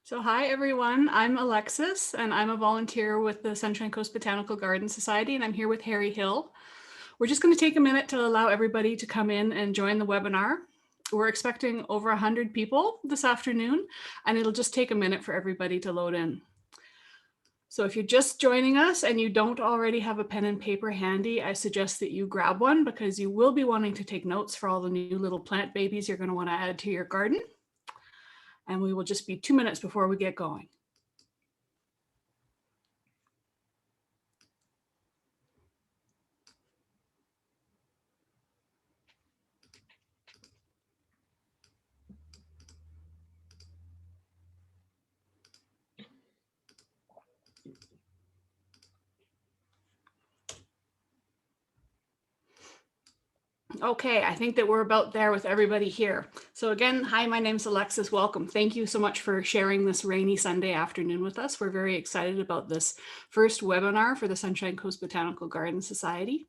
So hi everyone, I'm Alexis and I'm a volunteer with the Sunshine Coast Botanical Garden Society and I'm here with Harry Hill. We're just going to take a minute to allow everybody to come in and join the webinar. We're expecting over 100 people this afternoon and it'll just take a minute for everybody to load in. So if you're just joining us and you don't already have a pen and paper handy, I suggest that you grab one because you will be wanting to take notes for all the new little plant babies you're going to want to add to your garden. And we will just be 2 minutes before we get going. Okay, I think that we're about there with everybody here. So again, hi, my name's Alexis. Welcome. Thank you so much for sharing this rainy Sunday afternoon with us. We're very excited about this first webinar for the Sunshine Coast Botanical Garden Society.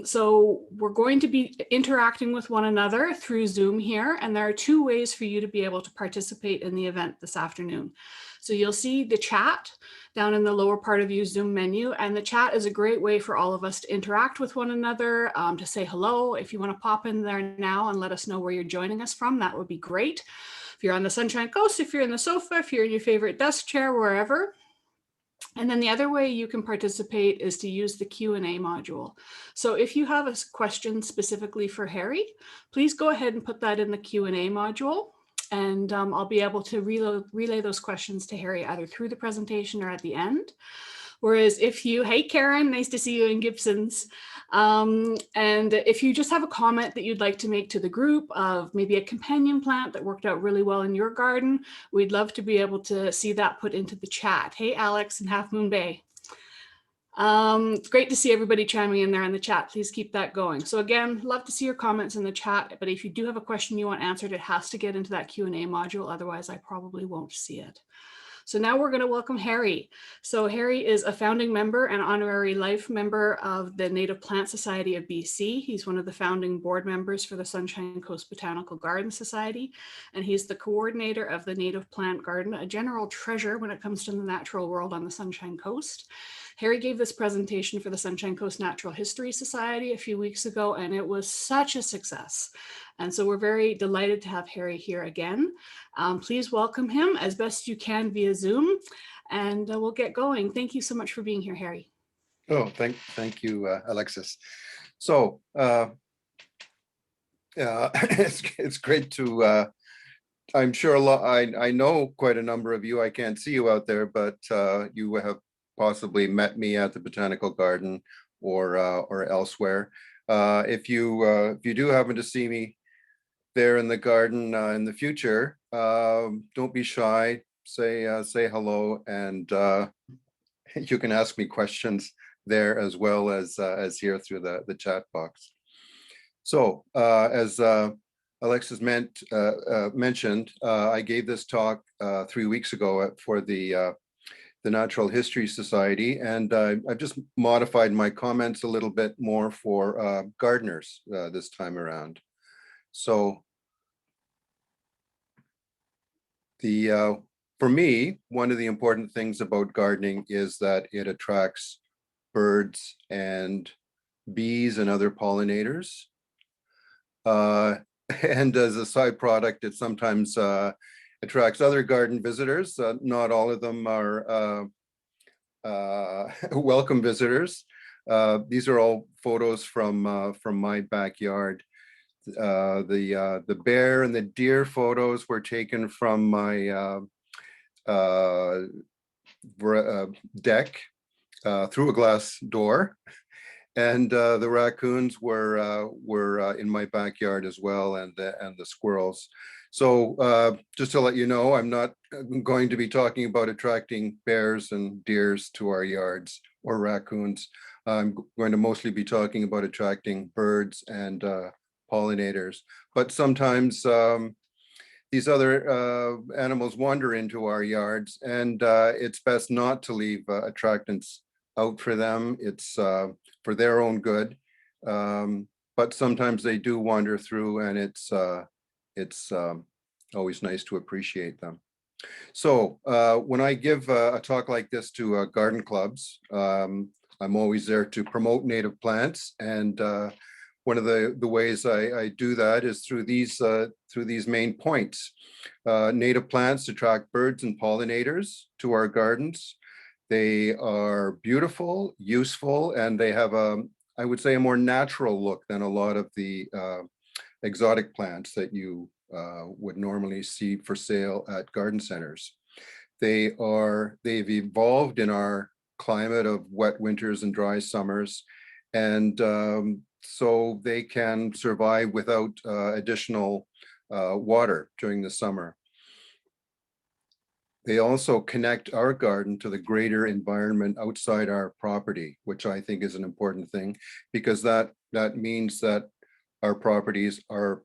So we're going to be interacting with one another through Zoom here, and there are two ways for you to be able to participate in the event this afternoon. So you'll see the chat down in the lower part of your Zoom menu, and the chat is a great way for all of us to interact with one another, to say hello. If you want to pop in there now and let us know where you're joining us from, that would be great. If you're on the Sunshine Coast, if you're in the sofa, if you're in your favorite desk chair, wherever. And then the other way you can participate is to use the Q&A module. So if you have a question specifically for Harry, please go ahead and put that in the Q&A module. And I'll be able to relay those questions to Harry either through the presentation or at the end. Whereas if you, hey Karen, nice to see you in Gibson's. And if you just have a comment that you'd like to make to the group of maybe a companion plant that worked out really well in your garden, we'd love to be able to see that put into the chat. Hey Alex in Half Moon Bay. It's great to see everybody chiming in there in the chat. Please keep that going. So again, love to see your comments in the chat, but if you do have a question you want answered, it has to get into that Q&A module. Otherwise, I probably won't see it. So now we're going to welcome Harry. So Harry is a founding member and honorary life member of the Native Plant Society of BC. He's one of the founding board members for the Sunshine Coast Botanical Garden Society, and he's the coordinator of the Native Plant Garden, a general treasure when it comes to the natural world on the Sunshine Coast. Harry gave this presentation for the Sunshine Coast Natural History Society a few weeks ago, and it was such a success. And so we're very delighted to have Harry here again. Please welcome him as best you can via Zoom, and we'll get going. Thank you so much for being here, Harry. Oh, thank you, Alexis. So it's great to. I'm sure I know quite a number of you. I can't see you out there, but you have possibly met me at the Botanical Garden or elsewhere. If you do happen to see me there in the garden in the future, don't be shy. Say hello, and you can ask me questions there as well as here through the chat box. So as Alexis mentioned, I gave this talk 3 weeks ago for the Natural History Society, and I've just modified my comments a little bit more for gardeners this time around. So for me, one of the important things about gardening is that it attracts birds and bees and other pollinators. And as a side product, it sometimes attracts other garden visitors. Not all of them are welcome visitors. These are all photos from my backyard. The bear and the deer photos were taken from my deck through a glass door, and the raccoons were in my backyard as well, and the squirrels. So just to let you know, I'm not going to be talking about attracting bears and deers to our yards or raccoons. I'm going to mostly be talking about attracting birds and pollinators. But sometimes these other animals wander into our yards, and it's best not to leave attractants out for them. It's for their own good, but sometimes they do wander through, and it's always nice to appreciate them. So when I give a talk like this to garden clubs, I'm always there to promote native plants. And one of the ways I do that is through these main points. Native plants attract birds and pollinators to our gardens. They are beautiful, useful, and they have I would say, a more natural look than a lot of the exotic plants that you would normally see for sale at garden centers. They've evolved in our climate of wet winters and dry summers. And so they can survive without additional water during the summer. They also connect our garden to the greater environment outside our property, which I think is an important thing, because that means that our properties are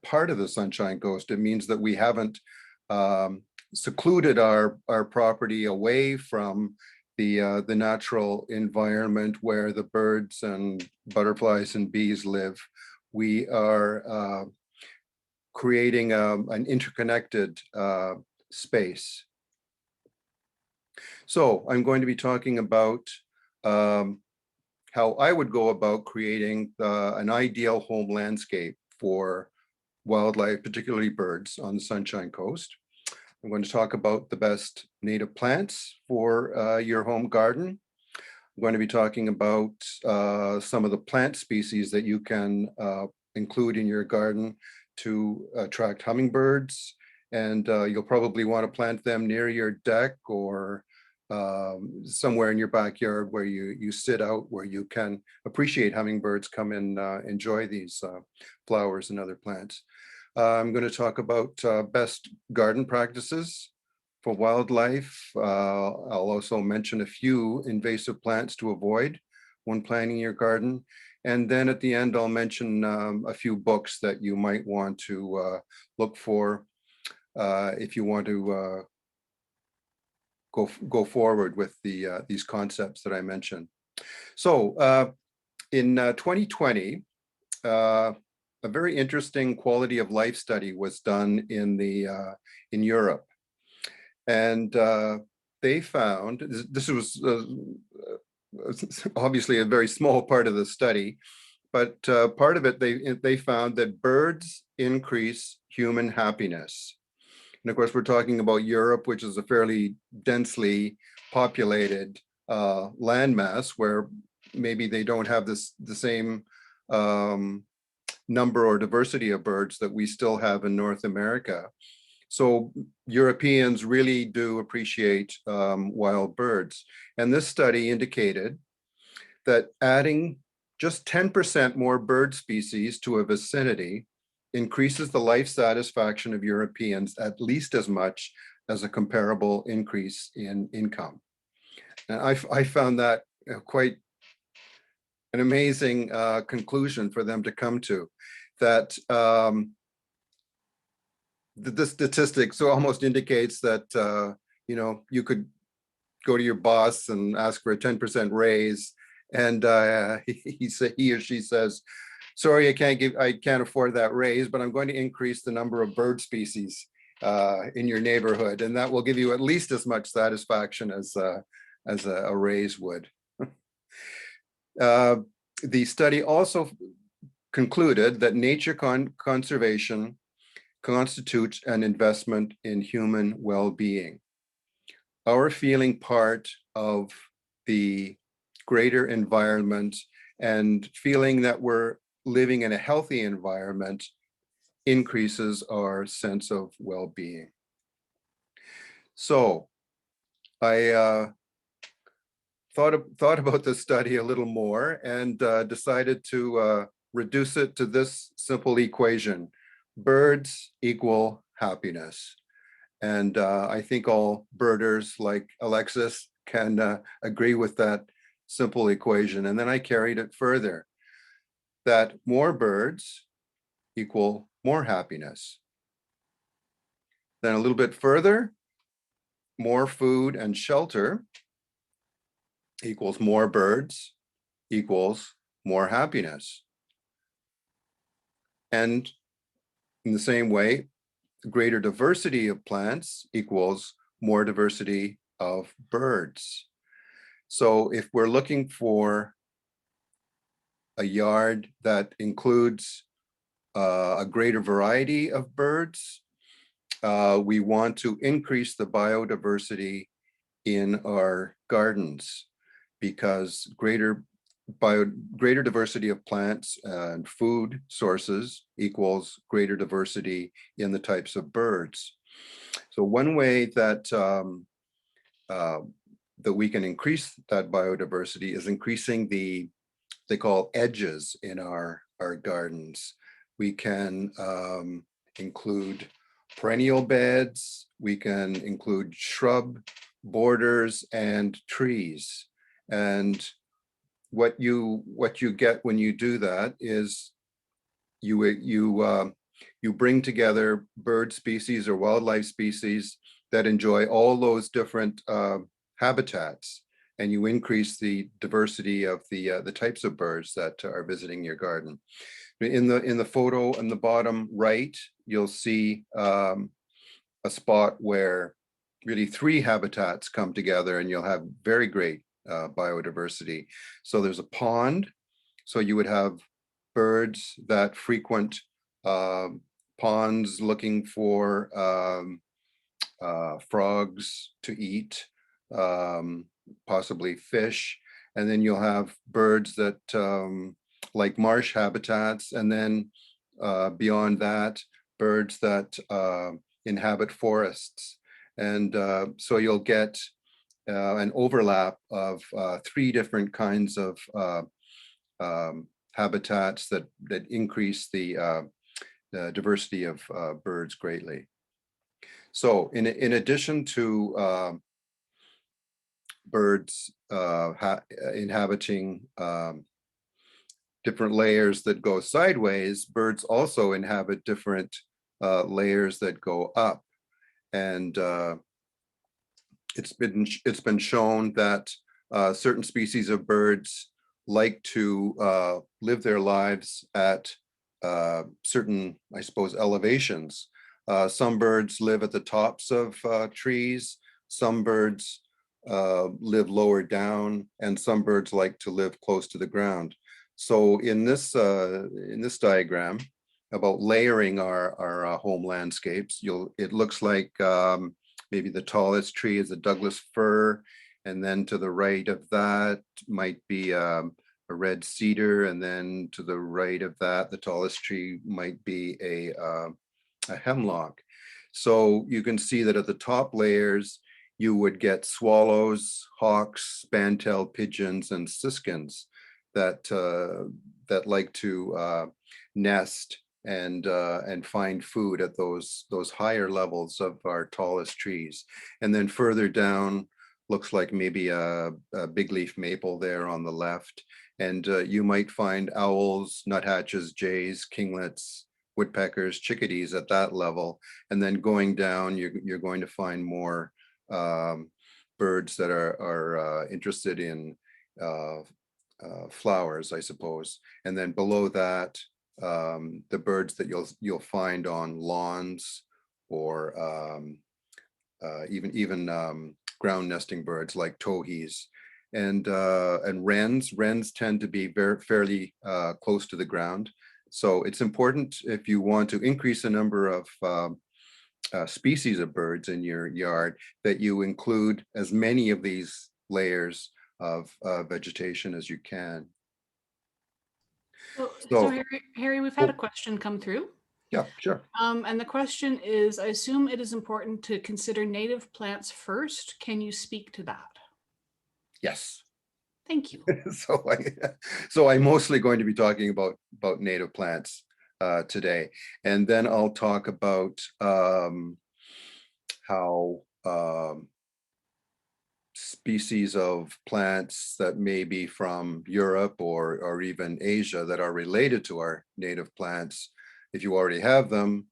part of the Sunshine Coast. It means that we haven't secluded our property away from the natural environment where the birds and butterflies and bees live. We are creating an interconnected space. So I'm going to be talking about how I would go about creating an ideal home landscape for wildlife, particularly birds on the Sunshine Coast. I'm going to talk about the best native plants for your home garden. I'm going to be talking about some of the plant species that you can include in your garden to attract hummingbirds. And you'll probably want to plant them near your deck or somewhere in your backyard where you sit out, where you can appreciate hummingbirds come and enjoy these flowers and other plants. I'm going to talk about best garden practices for wildlife. I'll also mention a few invasive plants to avoid when planting your garden. And then at the end, I'll mention a few books that you might want to look for if you want to go forward with these concepts that I mentioned. So in 2020, a very interesting quality of life study was done in Europe, and they found this was obviously a very small part of the study, but part of it they found that birds increase human happiness. And of course, we're talking about Europe, which is a fairly densely populated landmass where maybe they don't have the same number or diversity of birds that we still have in North America. So Europeans really do appreciate wild birds. And this study indicated that adding just 10% more bird species to a vicinity increases the life satisfaction of Europeans at least as much as a comparable increase in income. And I found that quite an amazing conclusion for them to come to, that the statistics so almost indicates that you could go to your boss and ask for a 10% raise, and he or she says, sorry, I can't afford that raise, but I'm going to increase the number of bird species in your neighborhood, and that will give you at least as much satisfaction as a raise would. The study also concluded that nature conservation constitutes an investment in human well-being. Our feeling part of the greater environment and feeling that we're living in a healthy environment increases our sense of well-being. So I thought about this study a little more and decided to reduce it to this simple equation: birds equal happiness. And I think all birders like Alexis can agree with that simple equation. And then I carried it further, that more birds equal more happiness. Then a little bit further, more food and shelter equals more birds equals more happiness. And in the same way, greater diversity of plants equals more diversity of birds. So if we're looking for a yard that includes a greater variety of birds, we want to increase the biodiversity in our gardens, because greater diversity of plants and food sources equals greater diversity in the types of birds. So one way that that we can increase that biodiversity is increasing they call edges in our gardens. We can include perennial beds, we can include shrub borders and trees. And what you get when you do that is you bring together bird species or wildlife species that enjoy all those different habitats, and you increase the diversity of the types of birds that are visiting your garden. In the photo on the bottom right, you'll see a spot where really 3 habitats come together, and you'll have very great biodiversity. So there's a pond, so you would have birds that frequent ponds looking for frogs to eat, possibly fish, and then you'll have birds that like marsh habitats, and then beyond that, birds that inhabit forests. And so you'll get an overlap of 3 different kinds of habitats that increase the diversity of birds greatly. So in addition to birds inhabiting different layers that go sideways, birds also inhabit different layers that go up. And it's been shown that certain species of birds like to live their lives at certain, I suppose, elevations. Some birds live at the tops of trees, some birds live lower down, and some birds like to live close to the ground. So in this diagram about layering our home landscapes, it looks like maybe the tallest tree is a Douglas fir, and then to the right of that might be a red cedar, and then to the right of that, the tallest tree might be a hemlock. So you can see that at the top layers, you would get swallows, hawks, span-tailed pigeons, and siskins that like to nest and find food at those higher levels of our tallest trees. And then further down, looks like maybe a big leaf maple there on the left. And you might find owls, nuthatches, jays, kinglets, woodpeckers, chickadees at that level. And then going down, you're going to find more birds that are interested in flowers, I suppose. And then below that, the birds that you'll find on lawns, or even ground nesting birds like towhees, and wrens. Wrens tend to be fairly close to the ground. So it's important, if you want to increase the number of species of birds in your yard, that you include as many of these layers of vegetation as you can. So Harry, we've had a question come through. Yeah, sure. And the question is, I assume it is important to consider native plants first. Can you speak to that? Yes. Thank you. So I'm mostly going to be talking about native plants today, and then I'll talk about how species of plants that may be from Europe or even Asia that are related to our native plants, if you already have them,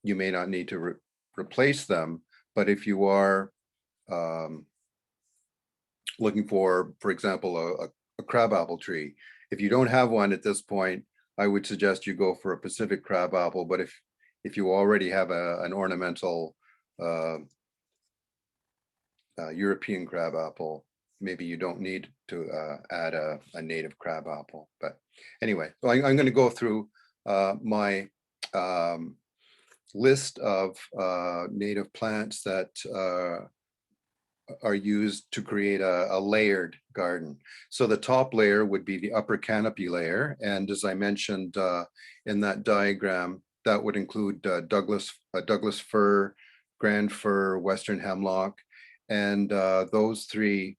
you may not need to replace them. But if you are looking for example, a crabapple tree, if you don't have one at this point, I would suggest you go for a Pacific crabapple. But if you already have an ornamental European crabapple, maybe you don't need to add a native crabapple. But anyway, so I'm going to go through my list of native plants that are used to create a layered garden. So the top layer would be the upper canopy layer. And as I mentioned in that diagram, that would include Douglas fir, grand fir, western hemlock. And those three,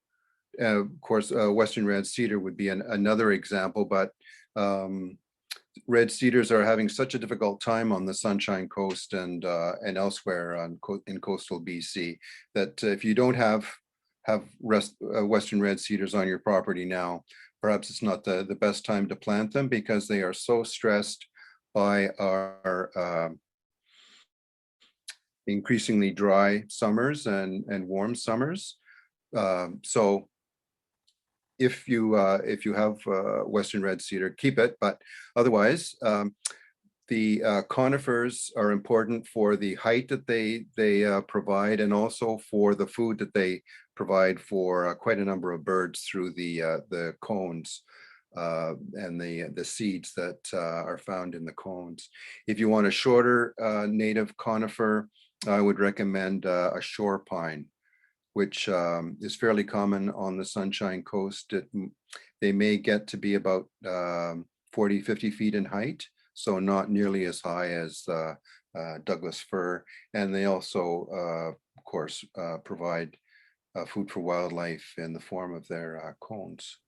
of course, western red cedar would be another example, but red cedars are having such a difficult time on the Sunshine Coast and elsewhere in coastal BC that if you don't have western red cedars on your property now, perhaps it's not the best time to plant them, because they are so stressed by our increasingly dry summers and warm summers. So if you have western red cedar, keep it, but otherwise the conifers are important for the height that they provide, and also for the food that they provide for quite a number of birds through the cones and the seeds that are found in the cones. If you want a shorter native conifer, I would recommend a shore pine, which is fairly common on the Sunshine Coast. They may get to be about 40, 50 feet in height, so not nearly as high as Douglas fir. And they also, of course, provide food for wildlife in the form of their cones.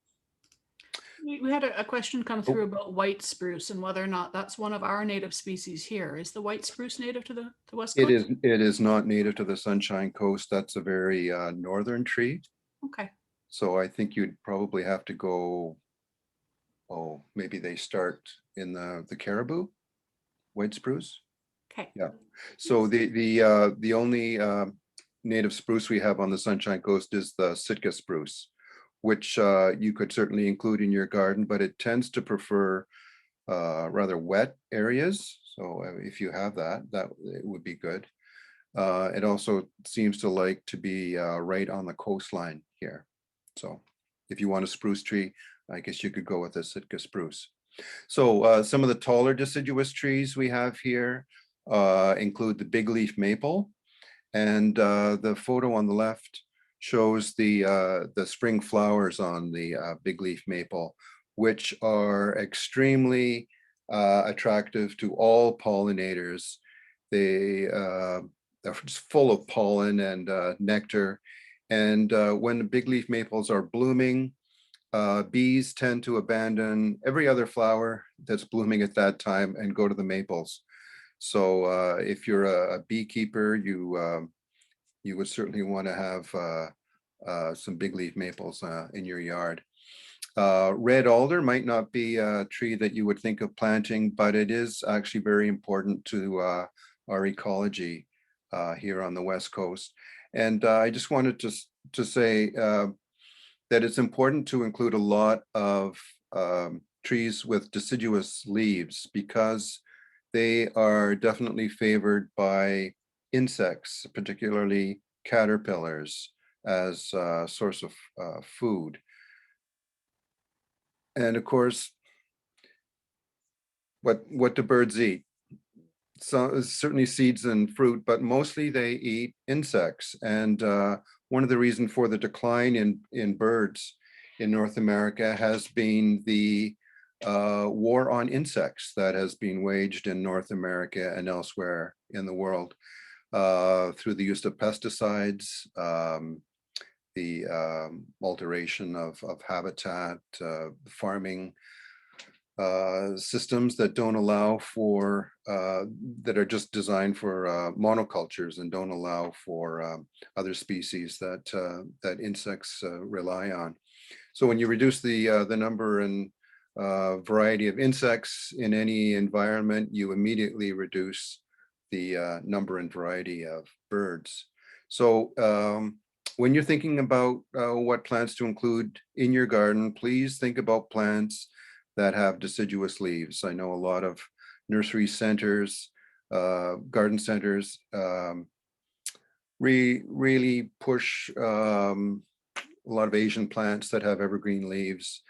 We had a question come through about white spruce and whether or not that's one of our native species here. Is the white spruce native to the West Coast? It is not native to the Sunshine Coast. That's a very northern tree. Okay. So I think you'd probably have to go, maybe they start in the caribou, white spruce. Okay. Yeah. So the only native spruce we have on the Sunshine Coast is the Sitka spruce, which you could certainly include in your garden, but it tends to prefer rather wet areas. So if you have that it would be good. It also seems to like to be right on the coastline here. So if you want a spruce tree, I guess you could go with a Sitka spruce. So some of the taller deciduous trees we have here include the big leaf maple. And the photo on the left shows the spring flowers on the big leaf maple, which are extremely attractive to all pollinators. They are just full of pollen and nectar. And when the big leaf maples are blooming, bees tend to abandon every other flower that's blooming at that time and go to the maples. So if you're a beekeeper, you would certainly want to have some big leaf maples in your yard. Red alder might not be a tree that you would think of planting, but it is actually very important to our ecology here on the West Coast. And I just wanted to say that it's important to include a lot of trees with deciduous leaves, because they are definitely favored by insects, particularly caterpillars, as a source of food. And of course, what do birds eat? So certainly seeds and fruit, but mostly they eat insects. And one of the reasons for the decline in birds in North America has been the war on insects that has been waged in North America and elsewhere in the world through the use of pesticides, the alteration of habitat, farming systems that don't allow for, that are just designed for monocultures and don't allow for other species that insects rely on. So when you reduce the number and variety of insects in any environment, you immediately reduce the number and variety of birds. So when you're thinking about what plants to include in your garden, please think about plants that have deciduous leaves. I know a lot of nursery centers garden centers really push a lot of Asian plants that have evergreen leaves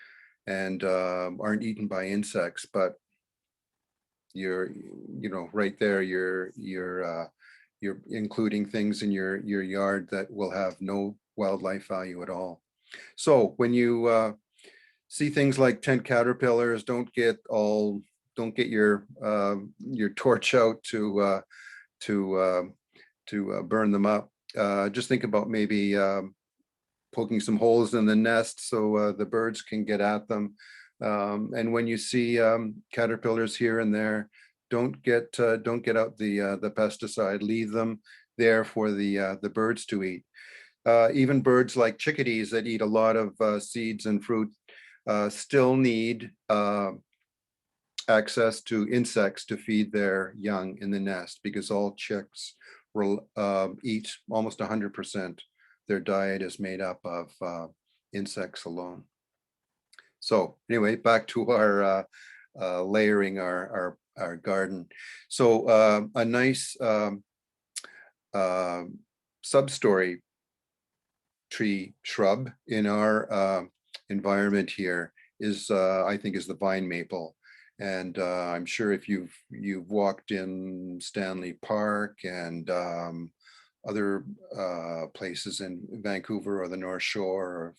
and aren't eaten by insects, but you're, right there, you're including things in your yard that will have no wildlife value at all. So when you see things like tent caterpillars, don't get your torch out to burn them up. Just think about maybe poking some holes in the nest so the birds can get at them. And when you see caterpillars here and there, don't get out the pesticide. Leave them there for the birds to eat. Even birds like chickadees that eat a lot of seeds and fruit still need access to insects to feed their young in the nest, because all chicks will eat almost 100%. Their diet is made up of insects alone. So anyway, back to our layering our garden. So a nice sub-story tree shrub in our environment here is I think is the vine maple. And I'm sure if you've walked in Stanley Park and other places in Vancouver or the North Shore or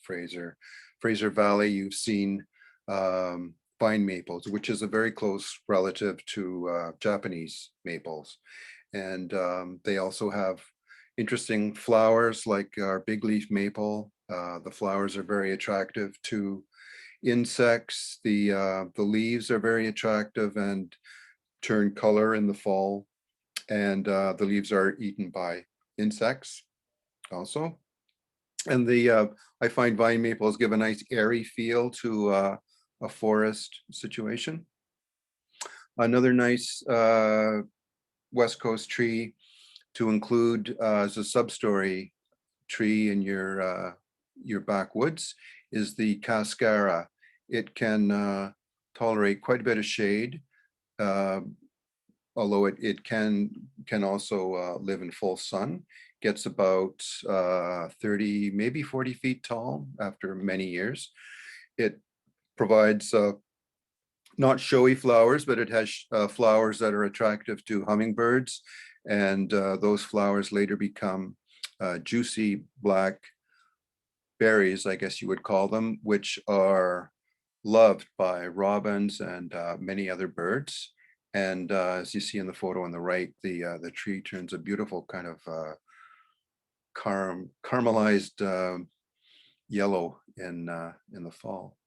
Fraser Valley, you've seen vine maples, which is a very close relative to Japanese maples. And they also have interesting flowers like our big leaf maple. The flowers are very attractive to insects. The leaves are very attractive and turn color in the fall. And the leaves are eaten by insects also. And I find vine maples give a nice airy feel to a forest situation. Another nice West Coast tree to include as a sub-story tree in your backwoods is the Cascara. It can tolerate quite a bit of shade, although it can also live in full sun. Gets about 30, maybe 40 feet tall after many years. It provides not showy flowers, but it has flowers that are attractive to hummingbirds. And those flowers later become juicy black berries, I guess you would call them, which are loved by robins and many other birds. And as you see in the photo on the right, the tree turns a beautiful kind of caramelized yellow in the fall.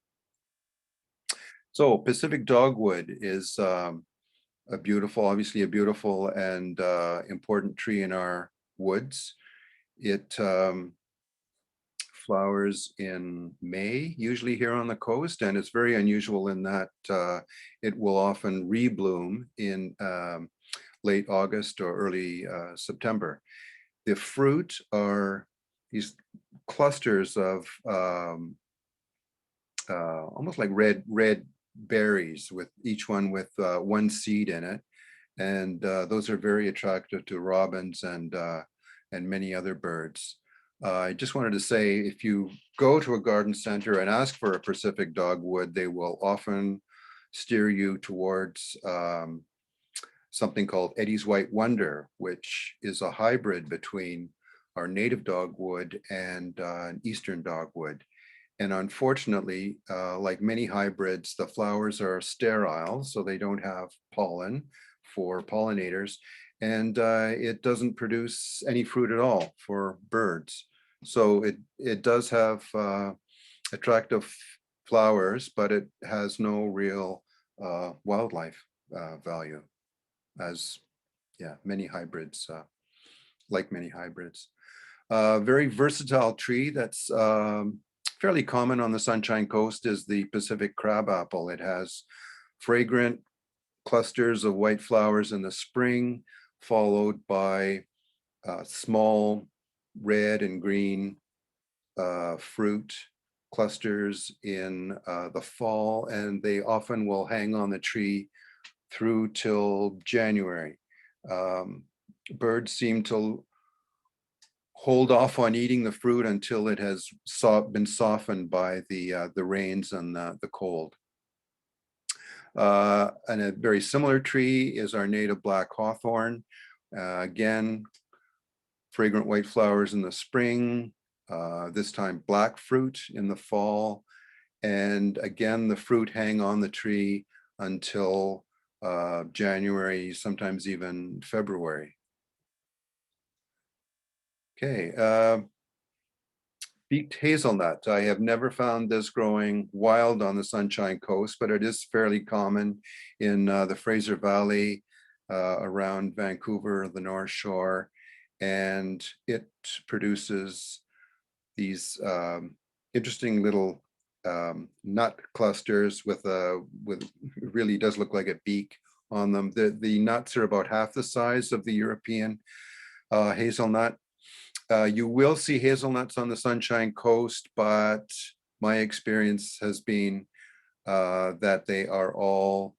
So Pacific dogwood is obviously a beautiful and important tree in our woods. It flowers in May, usually here on the coast, and it's very unusual in that it will often rebloom in late August or early September. The fruit are these clusters of almost like red berries, with each one with one seed in it, and those are very attractive to robins and many other birds. I just wanted to say, if you go to a garden center and ask for a Pacific dogwood, they will often steer you towards something called Eddie's White Wonder, which is a hybrid between our native dogwood and an eastern dogwood. And unfortunately, like many hybrids, the flowers are sterile, so they don't have pollen for pollinators, and it doesn't produce any fruit at all for birds. So it does have attractive flowers, but it has no real wildlife value, as many hybrids, like many hybrids. Very versatile tree that's fairly common on the Sunshine Coast is the Pacific crabapple. It has fragrant clusters of white flowers in the spring, followed by small red and green fruit clusters in the fall, and they often will hang on the tree through till January. Birds seem to hold off on eating the fruit until it has been softened by the rains and the cold. And a very similar tree is our native black hawthorn. Again, fragrant white flowers in the spring, this time black fruit in the fall. And again, the fruit hang on the tree until January, sometimes even February. Okay, beaked hazelnut. I have never found this growing wild on the Sunshine Coast, but it is fairly common in the Fraser Valley, around Vancouver, the North Shore, and it produces these interesting little nut clusters with it really does look like a beak on them. The nuts are about half the size of the European hazelnut. You will see hazelnuts on the Sunshine Coast, but my experience has been that they are all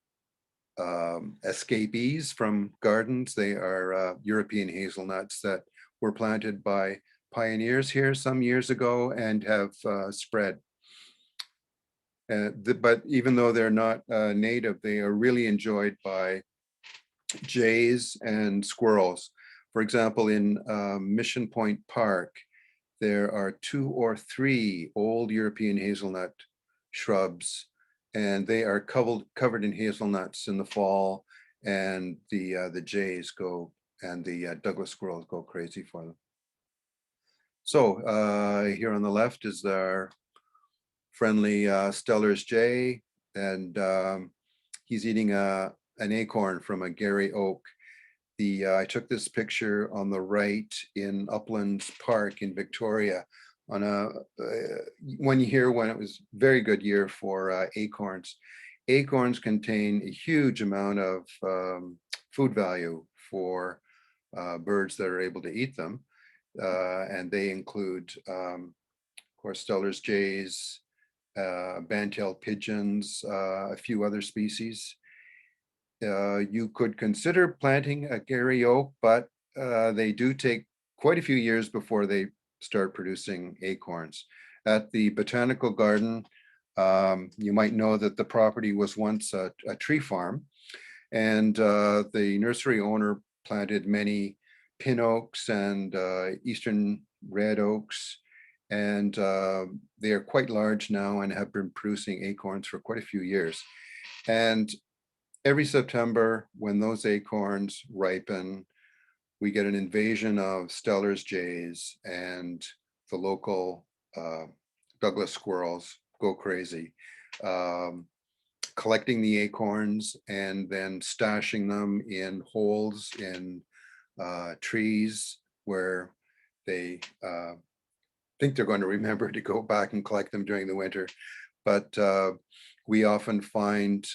escapees from gardens. They are European hazelnuts that were planted by pioneers here some years ago and have spread. But even though they're not native, they are really enjoyed by jays and squirrels. For example, in Mission Point Park, there are 2 or 3 old European hazelnut shrubs, and they are covered in hazelnuts in the fall, and the jays go, and the Douglas squirrels go crazy for them. So here on the left is our friendly Steller's jay, and he's eating an acorn from a Gary oak. I took this picture on the right in Uplands Park in Victoria on one year when it was a very good year for acorns. Acorns contain a huge amount of food value for birds that are able to eat them. And they include, of course, Steller's jays, band-tailed pigeons, a few other species. You could consider planting a Gary oak, but they do take quite a few years before they start producing acorns. At the botanical garden, you might know that the property was once a tree farm, and the nursery owner planted many pin oaks and eastern red oaks, and they are quite large now and have been producing acorns for quite a few years. And every September, when those acorns ripen, we get an invasion of Steller's jays, and the local Douglas squirrels go crazy, collecting the acorns and then stashing them in holes in trees where they think they're going to remember to go back and collect them during the winter. But we often find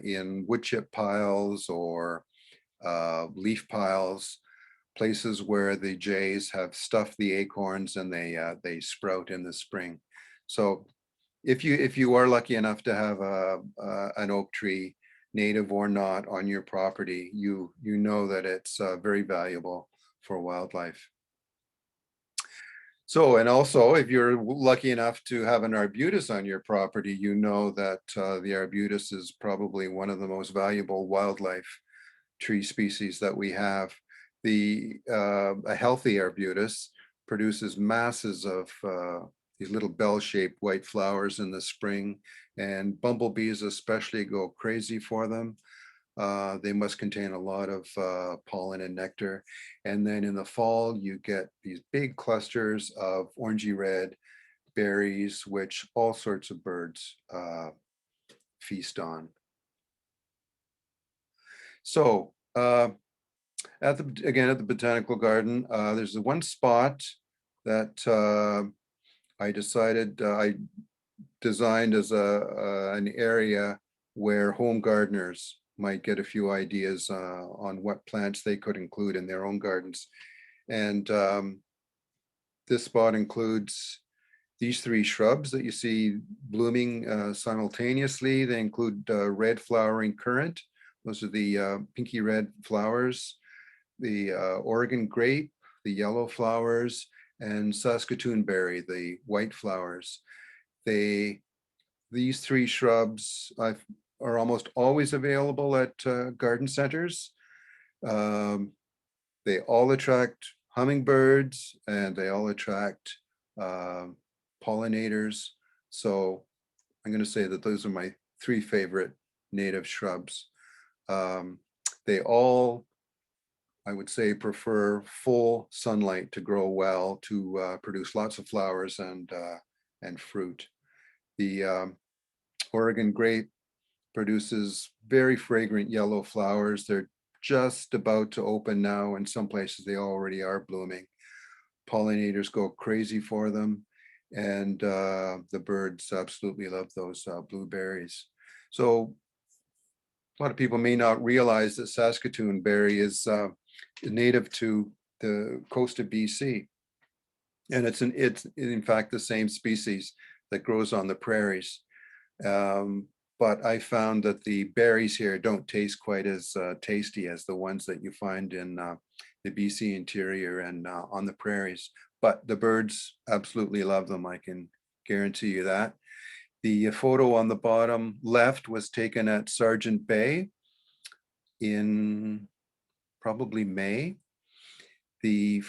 in wood chip piles or leaf piles, places where the jays have stuffed the acorns and they sprout in the spring. So if you are lucky enough to have an oak tree, native or not, on your property, you know that it's very valuable for wildlife. So, and also, if you're lucky enough to have an arbutus on your property, you know that the arbutus is probably one of the most valuable wildlife tree species that we have. A healthy arbutus produces masses of these little bell-shaped white flowers in the spring, and bumblebees especially go crazy for them. They must contain a lot of pollen and nectar. And then in the fall, you get these big clusters of orangey red berries, which all sorts of birds feast on. So again, at the Botanical Garden, there's one spot that I designed as an area where home gardeners might get a few ideas on what plants they could include in their own gardens. And this spot includes these 3 shrubs that you see blooming simultaneously. They include red flowering currant. Those are the pinky red flowers. the Oregon grape, the yellow flowers, and Saskatoon berry, the white flowers. These three shrubs are almost always available at garden centers. They all attract hummingbirds and they all attract pollinators. So I'm going to say that those are my three favorite native shrubs. They all, I would say, prefer full sunlight to grow well, to produce lots of flowers and fruit. The Oregon grape produces very fragrant yellow flowers. They're just about to open now. In some places, they already are blooming. Pollinators go crazy for them, and the birds absolutely love those blueberries. So a lot of people may not realize that Saskatoon berry is native to the coast of BC. And it's in fact the same species that grows on the prairies. But I found that the berries here don't taste quite as tasty as the ones that you find in the BC interior and on the prairies. But the birds absolutely love them, I can guarantee you that. The photo on the bottom left was taken at Sargent Bay in probably May. The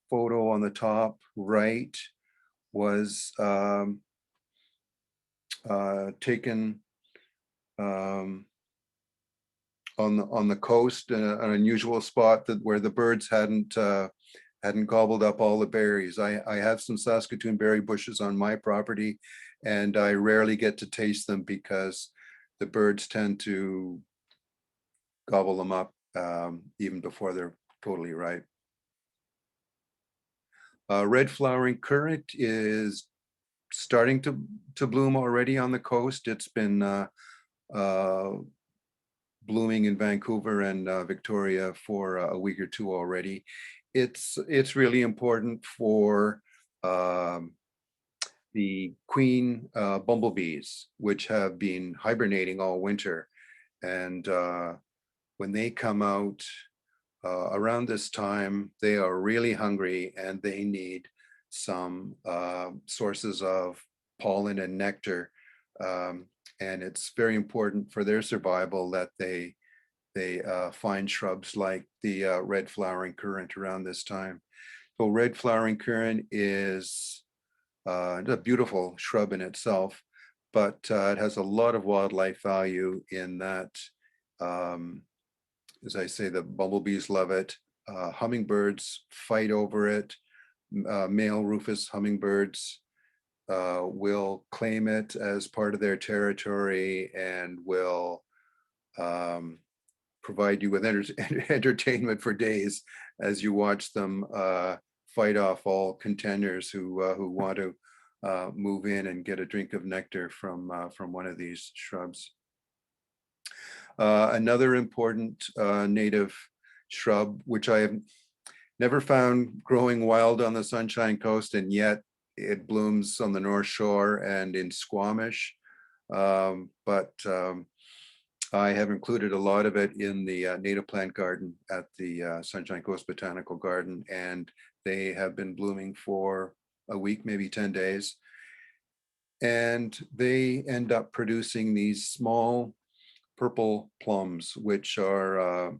photo on the top right was taken on the coast, an unusual spot where the birds hadn't gobbled up all the berries. I have some Saskatoon berry bushes on my property, and I rarely get to taste them because the birds tend to gobble them up even before they're totally ripe. Red flowering currant is starting to bloom already on the coast. It's been blooming in Vancouver and Victoria for a week or two already. It's really important for the queen bumblebees, which have been hibernating all winter. And when they come out around this time, they are really hungry and they need some sources of pollen and nectar. And it's very important for their survival that they find shrubs like the red flowering currant around this time. So red flowering currant is a beautiful shrub in itself, but it has a lot of wildlife value in that, as I say, the bumblebees love it. Hummingbirds fight over it. Male rufous hummingbirds will claim it as part of their territory and will provide you with entertainment for days as you watch them fight off all contenders who want to move in and get a drink of nectar from one of these shrubs. Another important native shrub, which I have never found growing wild on the Sunshine Coast, and yet it blooms on the North Shore and in Squamish. But I have included a lot of it in the native plant garden at the Sunshine Coast Botanical Garden, and they have been blooming for a week, maybe 10 days. And they end up producing these small purple plums, which are,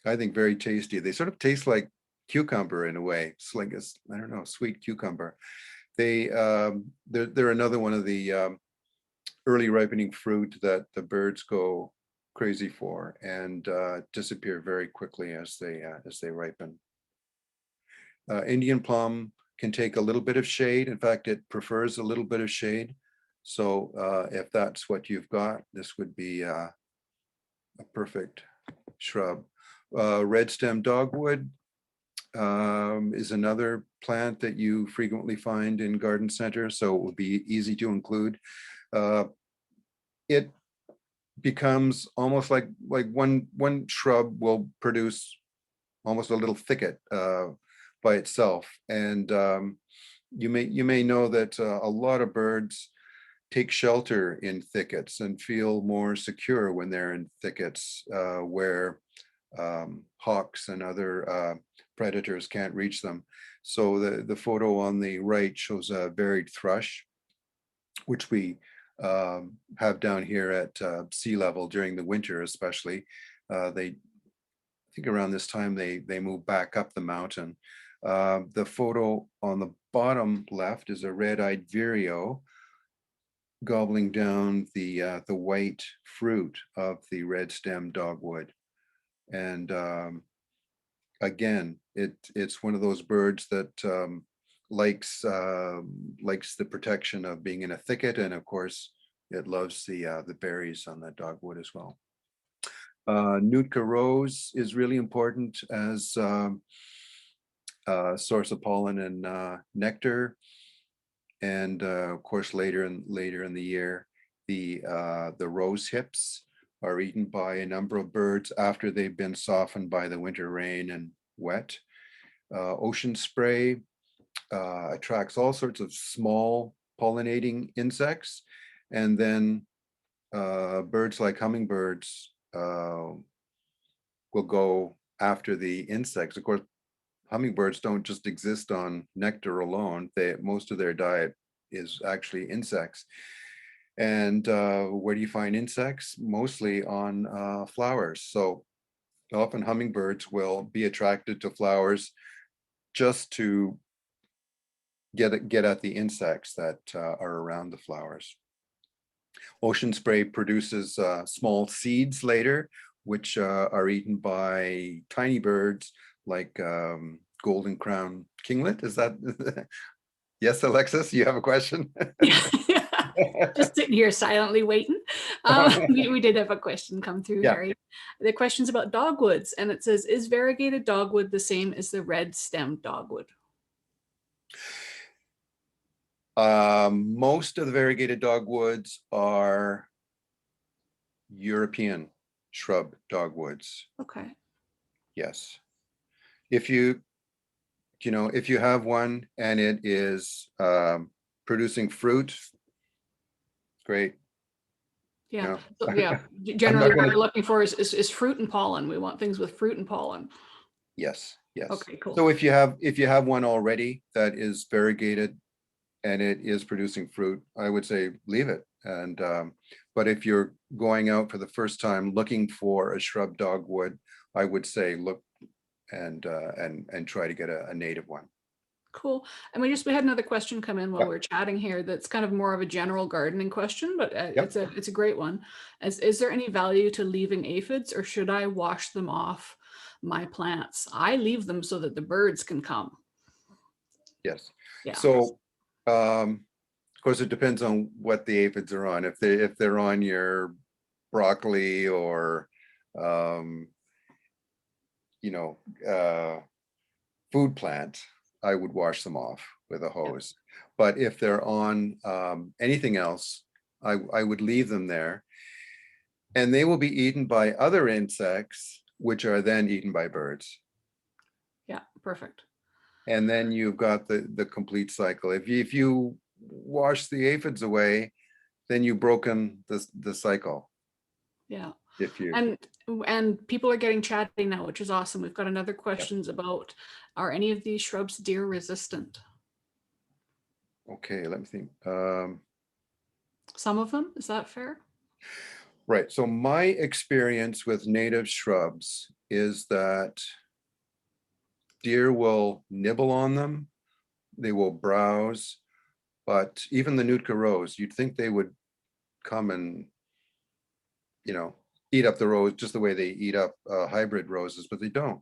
I think, very tasty. They sort of taste like cucumber in a way. It's like I don't know, sweet cucumber. They're another one of the early ripening fruit that the birds go crazy for and disappear very quickly as they ripen. Indian plum can take a little bit of shade. In fact, it prefers a little bit of shade. So if that's what you've got, this would be a perfect shrub. Red stem dogwood is another plant that you frequently find in garden centers, so it would be easy to include. It becomes almost like one shrub will produce almost a little thicket by itself, and you may know that a lot of birds take shelter in thickets and feel more secure when they're in thickets where hawks and other predators can't reach them. So the photo on the right shows a varied thrush, which we have down here at sea level during the winter, especially. I think around this time they move back up the mountain. The photo on the bottom left is a red-eyed vireo gobbling down the white fruit of the red stem dogwood. And again, it's one of those birds that likes the protection of being in a thicket, and of course, it loves the berries on that dogwood as well. Nootka rose is really important as a source of pollen and nectar. And of course, later in the year, the rose hips are eaten by a number of birds after they've been softened by the winter rain and wet. Ocean spray attracts all sorts of small pollinating insects, and then birds like hummingbirds will go after the insects. Of course, hummingbirds don't just exist on nectar alone. Most of their diet is actually insects. And where do you find insects? Mostly on flowers. So often hummingbirds will be attracted to flowers just to get at the insects that are around the flowers. Ocean spray produces small seeds later, which are eaten by tiny birds like golden crown kinglet. Is that yes, Alexis, you have a question? Just sitting here silently waiting. We did have a question come through, Yeah. Harry. The question's about dogwoods, and it says, is variegated dogwood the same as the red stem dogwood? Most of the variegated dogwoods are European shrub dogwoods. Okay. Yes. If you have one and it is producing fruit, great. Yeah. No. Yeah. Generally, what we're looking for is fruit and pollen. We want things with fruit and pollen. Yes. Yes. Okay, cool. So if you have one already that is variegated and it is producing fruit, I would say leave it. And but if you're going out for the first time looking for a shrub dogwood, I would say look and try to get a native one. Cool. And we had another question come in while we were chatting here. That's kind of more of a general gardening question, but it's a great one. Is there any value to leaving aphids, or should I wash them off my plants? I leave them so that the birds can come. Yes. Yeah. So of course it depends on what the aphids are on. If they're on your broccoli or food plant, I would wash them off with a hose. But if they're on anything else, I would leave them there, and they will be eaten by other insects, which are then eaten by birds. Yeah, perfect. And then you've got the complete cycle. If you wash the aphids away, then you've broken the cycle. Yeah. If you and people are getting chatty now, which is awesome. We've got another questions about, are any of these shrubs deer resistant? Okay, let me think. Some of them, is that fair? Right. So my experience with native shrubs is that deer will nibble on them, they will browse, but even the Nootka rose, you'd think they would come and eat up the rose just the way they eat up hybrid roses, but they don't.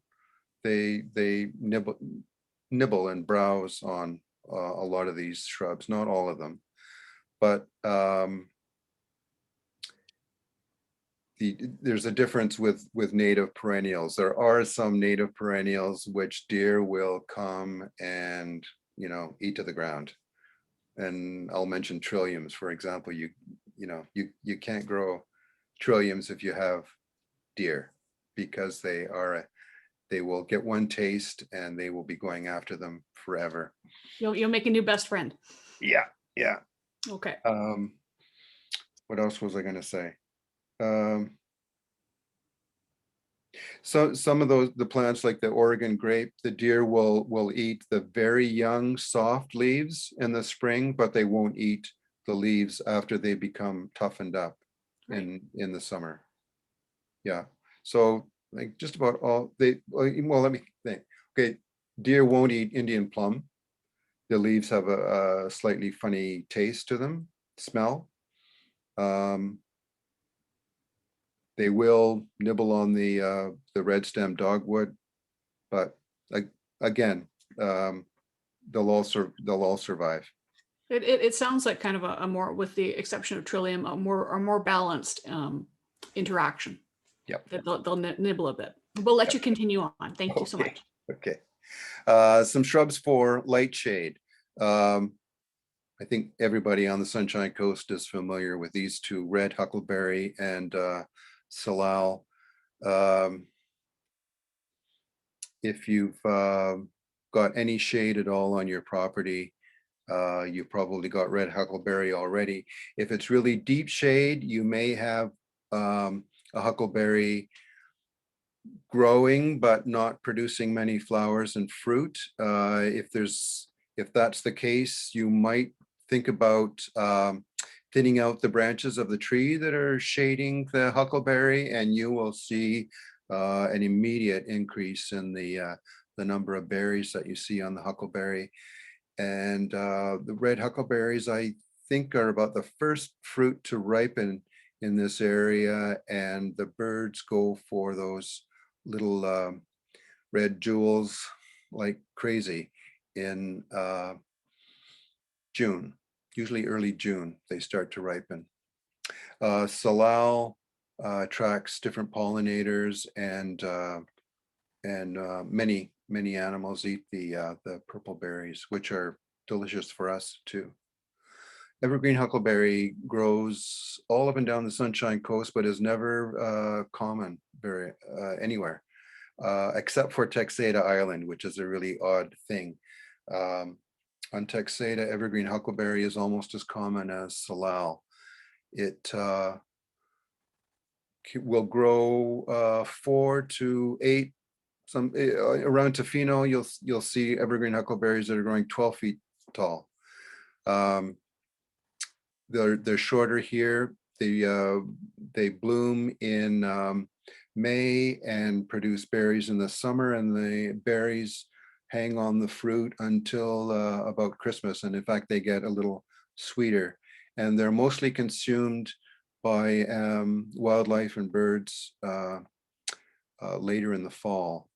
They nibble and browse on a lot of these shrubs, not all of them, but there's a difference with native perennials. There are some native perennials which deer will come and eat to the ground. And I'll mention trilliums, for example. You can't grow trilliums if you have deer, because they will get one taste and they will be going after them forever. You'll make a new best friend. Yeah. Okay. What else was I going to say? So some of the plants like the Oregon grape, the deer will eat the very young soft leaves in the spring, but they won't eat the leaves after they become toughened up Right. in the summer. Yeah. So like just about all well, let me think. Okay, deer won't eat Indian plum. The leaves have a slightly funny taste to them, smell. Um, they will nibble on the red stem dogwood, but like again, um, they'll all survive. It sounds like kind of a more, with the exception of Trillium, a more balanced interaction. Yep. That they'll nibble a bit. We'll let Yep. you continue on. Thank you so Okay. much. Okay. Some shrubs for light shade. I think everybody on the Sunshine Coast is familiar with these two, red huckleberry and salal. Um, if you've got any shade at all on your property, you've probably got red huckleberry already. If it's really deep shade, you may have a huckleberry growing but not producing many flowers and fruit. If that's the case, you might think about thinning out the branches of the tree that are shading the huckleberry, and you will see an immediate increase in the number of berries that you see on the huckleberry. And the red huckleberries, I think, are about the first fruit to ripen in this area, and the birds go for those little red jewels like crazy in June, usually early June, they start to ripen. Salal attracts different pollinators, and many animals eat the purple berries, which are delicious for us too. Evergreen huckleberry grows all up and down the Sunshine Coast, but is never common anywhere, except for Texada Island, which is a really odd thing. On Texada, evergreen huckleberry is almost as common as salal. It will grow 4 to 8. Around Tofino, you'll see evergreen huckleberries that are growing 12 feet tall. They're shorter here. They bloom in May and produce berries in the summer, and the berries hang on the fruit until about Christmas. And in fact, they get a little sweeter, and they're mostly consumed by wildlife and birds later in the fall.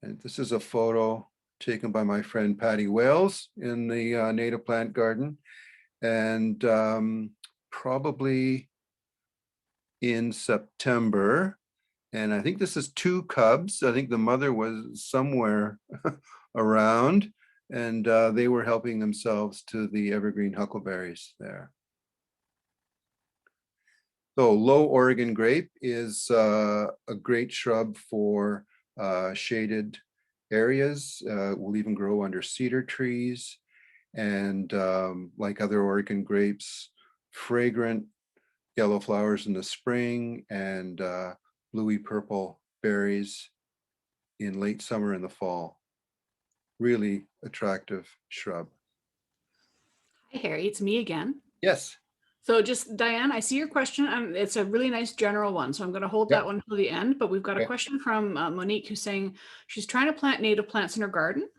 And this is a photo taken by my friend Patty Wales in the native plant garden. And probably in September. And I think this is 2 cubs. I think the mother was somewhere around, and they were helping themselves to the evergreen huckleberries there. So low Oregon grape is a great shrub for shaded areas. Will even grow under cedar trees. And like other Oregon grapes, fragrant yellow flowers in the spring, and bluey purple berries in late summer and the fall. Really attractive shrub. Hi, Harry. It's me again. Yes. So just Diane, I see your question, and it's a really nice general one. So I'm going to hold Yep. that one till the end. But we've got a Okay. question from Monique, who's saying she's trying to plant native plants in her garden,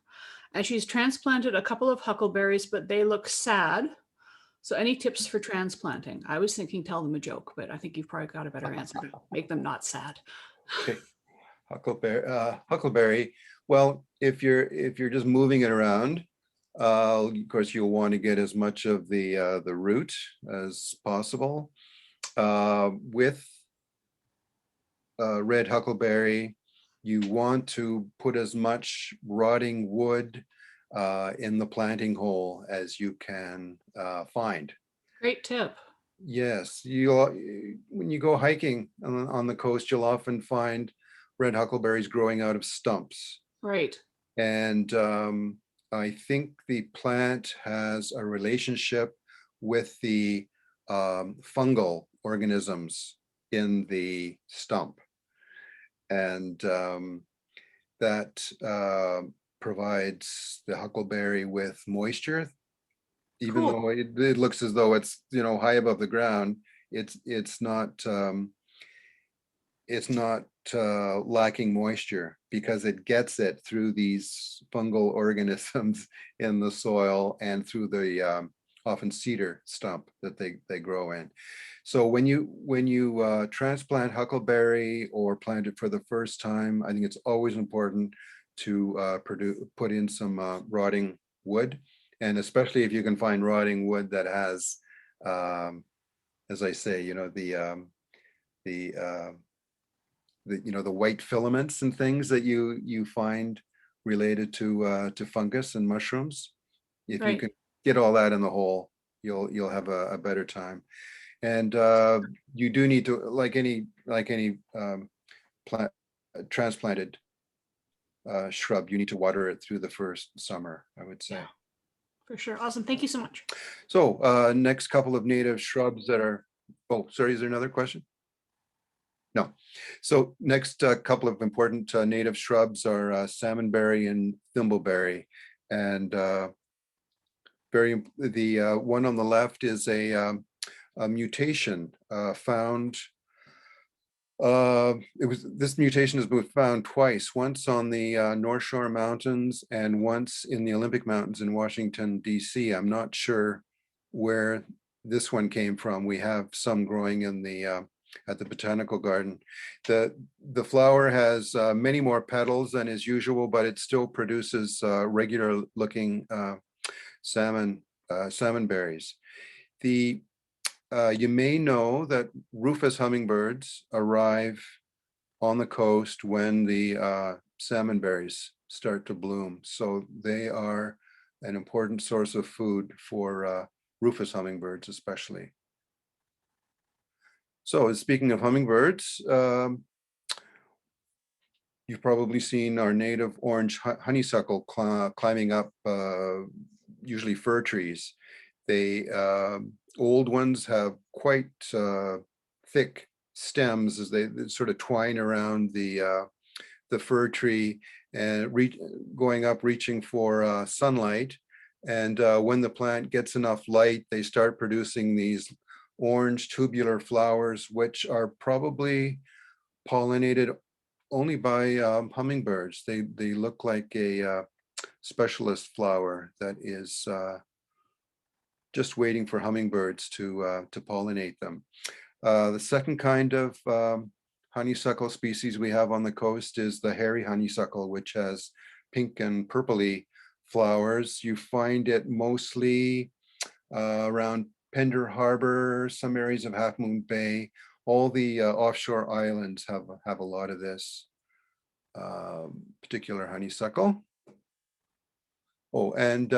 and she's transplanted a couple of huckleberries, but they look sad. So any tips for transplanting? I was thinking tell them a joke, but I think you've probably got a better answer to make them not sad. Okay. Huckleberry. Well, if you're just moving it around, of course you'll want to get as much of the root as possible. With red huckleberry, you want to put as much rotting wood in the planting hole as you can find. Great tip. Yes, when you go hiking on the coast, you'll often find red huckleberries growing out of stumps. Right. And I think the plant has a relationship with the fungal organisms in the stump. and that provides the huckleberry with moisture, even Cool. though it looks as though it's, high above the ground. It's not lacking moisture because it gets it through these fungal organisms in the soil and through the often cedar stump that they grow in. So when you transplant huckleberry or plant it for the first time, I think it's always important to put in some rotting wood, and especially if you can find rotting wood that has, as I say, the the white filaments and things that you find related to fungus and mushrooms. If you Right. can get all that in the hole, you'll have a better time. And you do need to, like any plant transplanted shrub, you need to water it through the first summer, I would say. Yeah, for sure. Awesome. Thank you so much. So next couple of native shrubs that are, oh, sorry, is there another question? No. So next couple of important native shrubs are salmonberry and thimbleberry. And the one on the left is a mutation found. This mutation has been found twice, once on the North Shore Mountains and once in the Olympic Mountains in Washington, D.C. I'm not sure where this one came from. We have some growing in the at the botanical garden. The flower has many more petals than is usual, but it still produces regular looking salmon berries. You may know that rufous hummingbirds arrive on the coast when the salmon berries start to bloom. So they are an important source of food for rufous hummingbirds especially. So speaking of hummingbirds, you've probably seen our native orange honeysuckle climbing up usually fir trees. They old ones have quite thick stems as they sort of twine around the fir tree and going up, reaching for sunlight. And when the plant gets enough light, they start producing these orange tubular flowers, which are probably pollinated only by hummingbirds. They look like a specialist flower that is just waiting for hummingbirds to pollinate them. The second kind of honeysuckle species we have on the coast is the hairy honeysuckle, which has pink and purpley flowers. You find it mostly around Pender Harbor, some areas of Half Moon Bay. All the offshore islands have a lot of this particular honeysuckle. Oh, and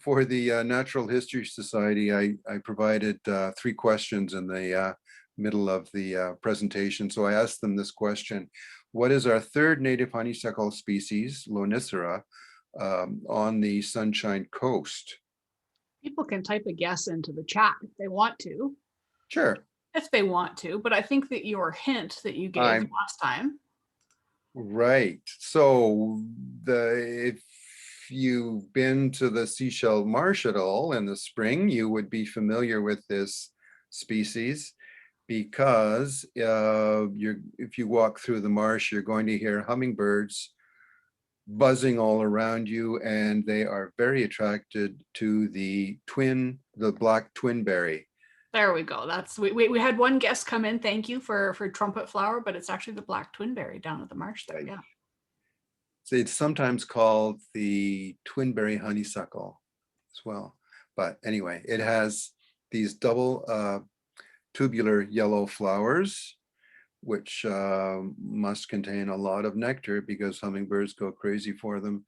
for the Natural History Society, I provided 3 questions in the middle of the presentation. So I asked them this question: what is our third native honeysuckle species, Lonicera, on the Sunshine Coast? People can type a guess into the chat if they want to. Sure. If they want to, but I think that your hint that you gave last time. Right. So if you've been to the Seashell Marsh at all in the spring, you would be familiar with this species because if you walk through the marsh, you're going to hear hummingbirds buzzing all around you, and they are very attracted to the black twinberry. There we go. That's we had one guest come in. Thank you for trumpet flower, but it's actually the black twinberry down at the marsh there. Yeah. So it's sometimes called the twinberry honeysuckle as well. But anyway, it has these double tubular yellow flowers, which must contain a lot of nectar because hummingbirds go crazy for them,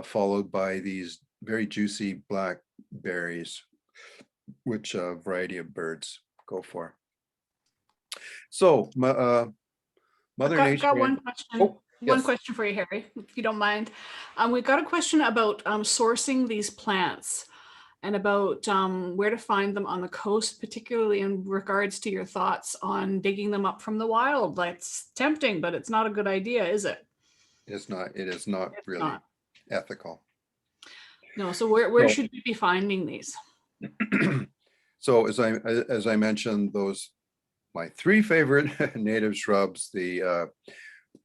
followed by these very juicy black berries, which a variety of birds go for. So, Mother Nature. Got one question. Oh, yes. One question for you, Harry, if you don't mind. We got a question about sourcing these plants. and about where to find them on the coast, particularly in regards to your thoughts on digging them up from the wild. That's tempting, but it's not a good idea, is it? It is not It's really not. ethical. No, so where So, should we be finding these? so as I mentioned, those my three favorite native shrubs, the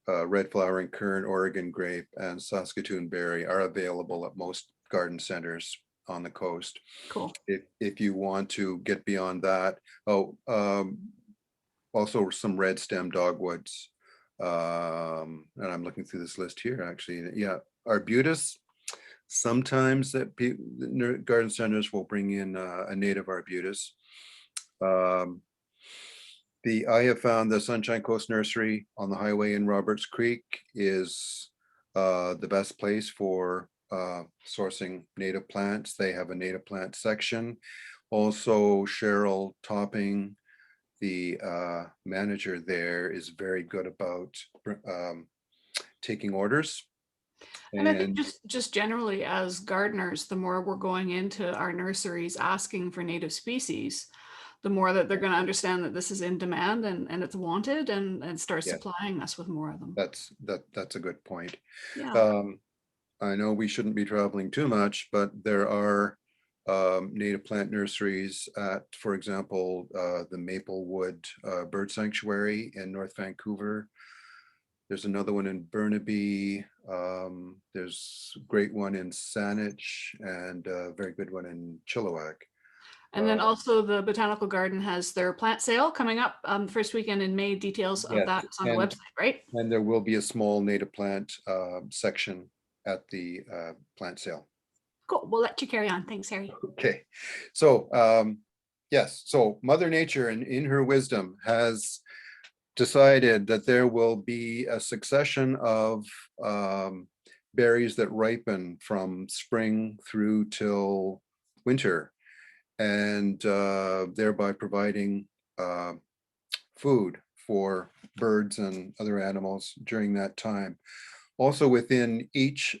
red flowering kern, Oregon grape, and Saskatoon berry, are available at most garden centers on the coast. Cool. If you want to get beyond that, also some red stem dogwoods. And I'm looking through this list here, actually. Yeah, Arbutus. Sometimes garden centers will bring in a native Arbutus. I have found the Sunshine Coast Nursery on the highway in Roberts Creek is the best place for sourcing native plants. They have a native plant section. Also, Cheryl Topping, the manager there, is very good about taking orders. And I think just generally as gardeners, the more we're going into our nurseries asking for native species, the more that they're going to understand that this is in demand and it's wanted, and start Yeah, supplying us with more of them. that's a good point. Yeah. I know we shouldn't be traveling too much, but there are native plant nurseries at, for example, the Maplewood Bird Sanctuary in North Vancouver. There's another one in Burnaby. There's a great one in Saanich, and a very good one in Chilliwack. And then also the Botanical Garden has their plant sale coming up first weekend in May. Details of Yes, that on the website, right? and there will be a small native plant section at the plant sale. Cool. We'll let you carry on. Thanks, Harry. Okay, so yes, so Mother Nature in her wisdom has decided that there will be a succession of berries that ripen from spring through till winter, and thereby providing food for birds and other animals during that time. Also, within each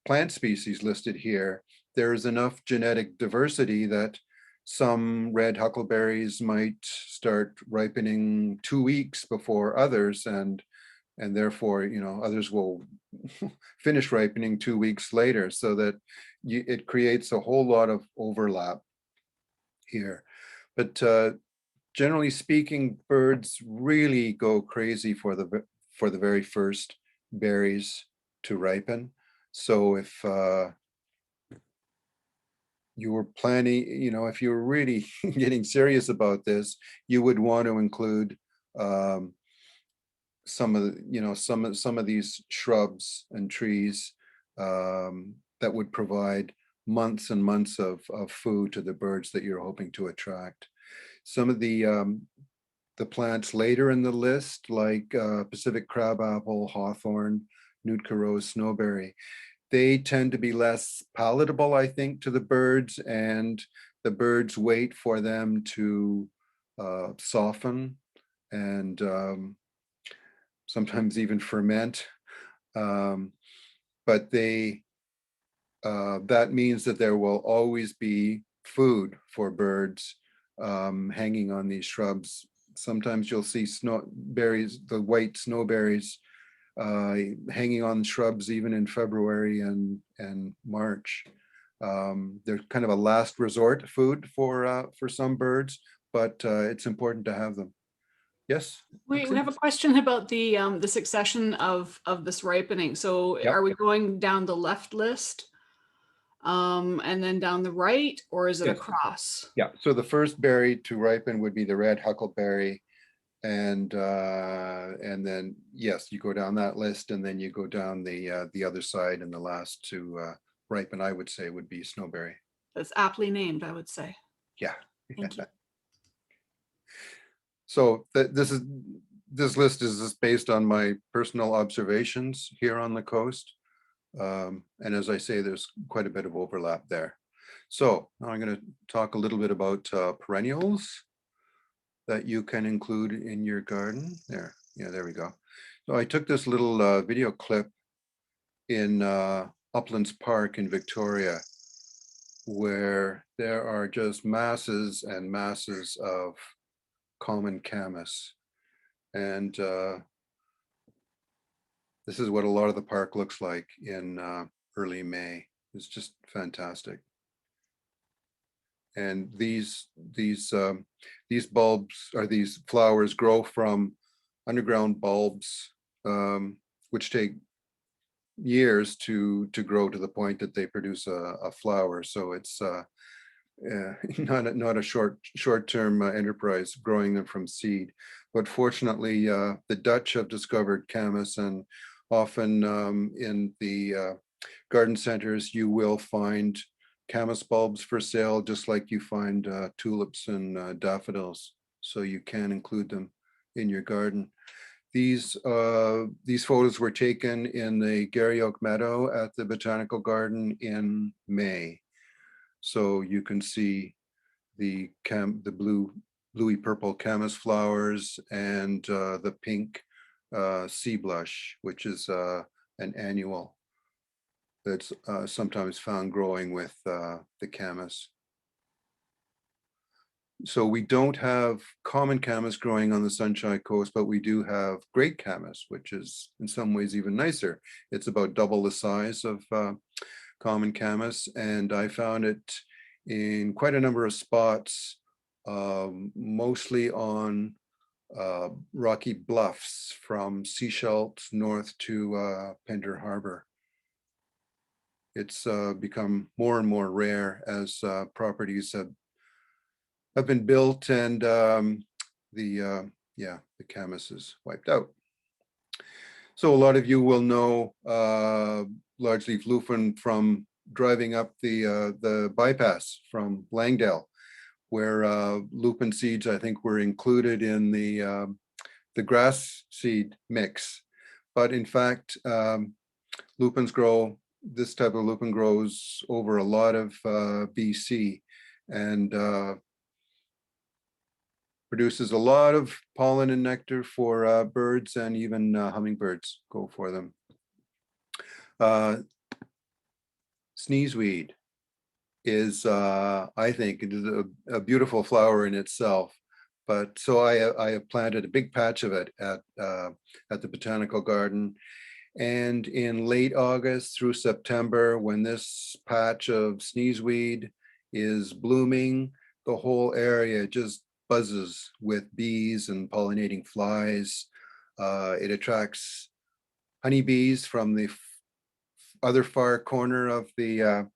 plant species listed here, there is enough genetic diversity that some red huckleberries might start ripening 2 weeks before others, and therefore, others will finish ripening 2 weeks later, so that it creates a whole lot of overlap here. But generally speaking, birds really go crazy for the very first berries to ripen. So if you were planning, if you were really getting serious about this, you would want to include some of these shrubs and trees that would provide months and months of food to the birds that you're hoping to attract. Some of the plants later in the list, like Pacific crabapple, hawthorn, Nootka rose, snowberry, they tend to be less palatable, I think, to the birds, and the birds wait for them to soften and sometimes even ferment. But that means that there will always be food for birds hanging on these shrubs. Sometimes you'll see snowberries, the white snowberries, hanging on shrubs even in February and March. They're kind of a last resort food for some birds, but it's important to have them. Yes. We have a question about the succession of this ripening. So Yep. are we going down the left list and then down the right, or is it Yes. across? Yeah. So the first berry to ripen would be the red huckleberry, and then yes, you go down that list, and then you go down the other side, and the last to ripen, I would say, would be snowberry. That's aptly named, I would say. Yeah. Thank you. So this list is just based on my personal observations here on the coast. And as I say, there's quite a bit of overlap there. So now I'm going to talk a little bit about perennials that you can include in your garden. There, yeah, there we go. So I took this little video clip in Uplands Park in Victoria. where there are just masses and masses of common camas. And this is what a lot of the park looks like in early May. It's just fantastic. And these bulbs, or these flowers, grow from underground bulbs, which take years to grow to the point that they produce a flower. So it's not a short-term enterprise growing them from seed. But fortunately, the Dutch have discovered camas, and often in the garden centers, you will find camas bulbs for sale, just like you find tulips and daffodils. So you can include them in your garden. These photos were taken in the Garry Oak Meadow at the Botanical Garden in May. So you can see the bluey purple camas flowers and the pink sea blush, which is an annual that's sometimes found growing with the camas. So we don't have common camas growing on the Sunshine Coast, but we do have great camas, which is in some ways even nicer. It's about double the size of common camas, and I found it in quite a number of spots, mostly on rocky bluffs from Seashelt north to Pender Harbor. It's become more and more rare as properties have been built, and the camas is wiped out. So a lot of you will know largeleaf lupin from driving up the bypass from Langdale, where lupin seeds, I think, were included in the grass seed mix. But in fact, lupins grow, this type of lupin grows over a lot of BC, and produces a lot of pollen and nectar for birds, and even hummingbirds go for them. Sneezeweed is, I think, it is a beautiful flower in itself. But so I have planted a big patch of it at the Botanical Garden. And in late August through September, when this patch of sneezeweed is blooming, the whole area just buzzes with bees and pollinating flies. It attracts honeybees from the other far corner of the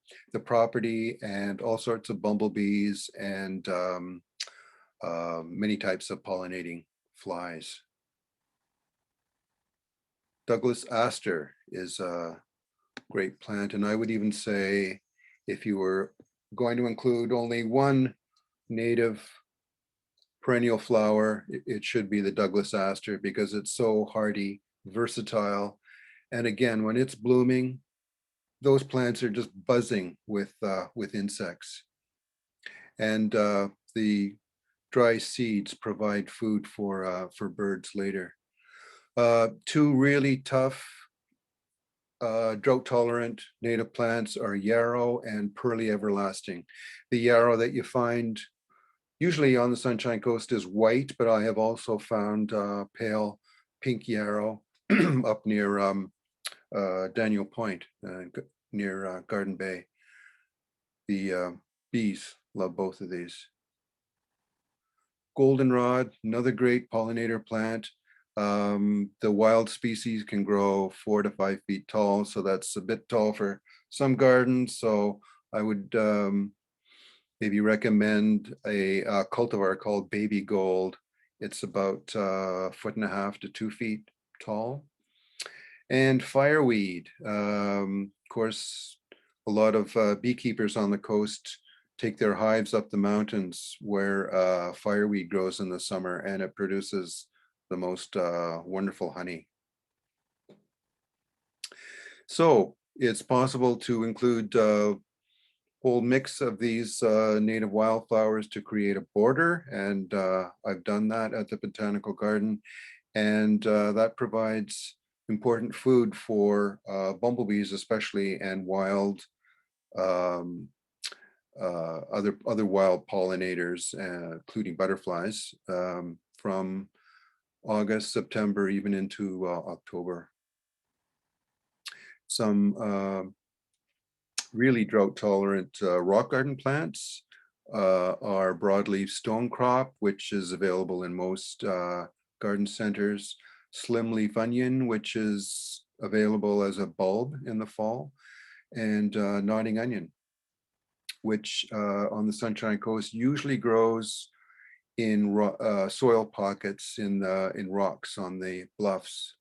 property, and all sorts of bumblebees, and many types of pollinating flies. Douglas Aster is a great plant, and I would even say, if you were going to include only one native perennial flower, it should be the Douglas Aster, because it's so hardy, versatile, and again, when it's blooming, those plants are just buzzing with insects. And the dry seeds provide food for birds later. Two really tough, drought-tolerant native plants are yarrow and pearly everlasting. The yarrow that you find usually on the Sunshine Coast is white, but I have also found pale pink yarrow up near Daniel Point, near Garden Bay. The bees love both of these. Goldenrod, another great pollinator plant. The wild species can grow 4 to 5 feet tall, so that's a bit tall for some gardens. So I would maybe recommend a cultivar called Baby Gold. It's about 1.5 to 2 feet tall. And fireweed, of course, a lot of beekeepers on the coast take their hives up the mountains where fireweed grows in the summer, and it produces the most wonderful honey. So it's possible to include a whole mix of these native wildflowers to create a border, and I've done that at the Botanical Garden, and that provides important food for bumblebees especially, and wild other wild pollinators, including butterflies, from August, September, even into October. Some really drought tolerant rock garden plants are broadleaf stonecrop, which is available in most garden centers, slim leaf onion, which is available as a bulb in the fall, and nodding onion, which on the Sunshine Coast usually grows in soil pockets in rocks on the bluffs.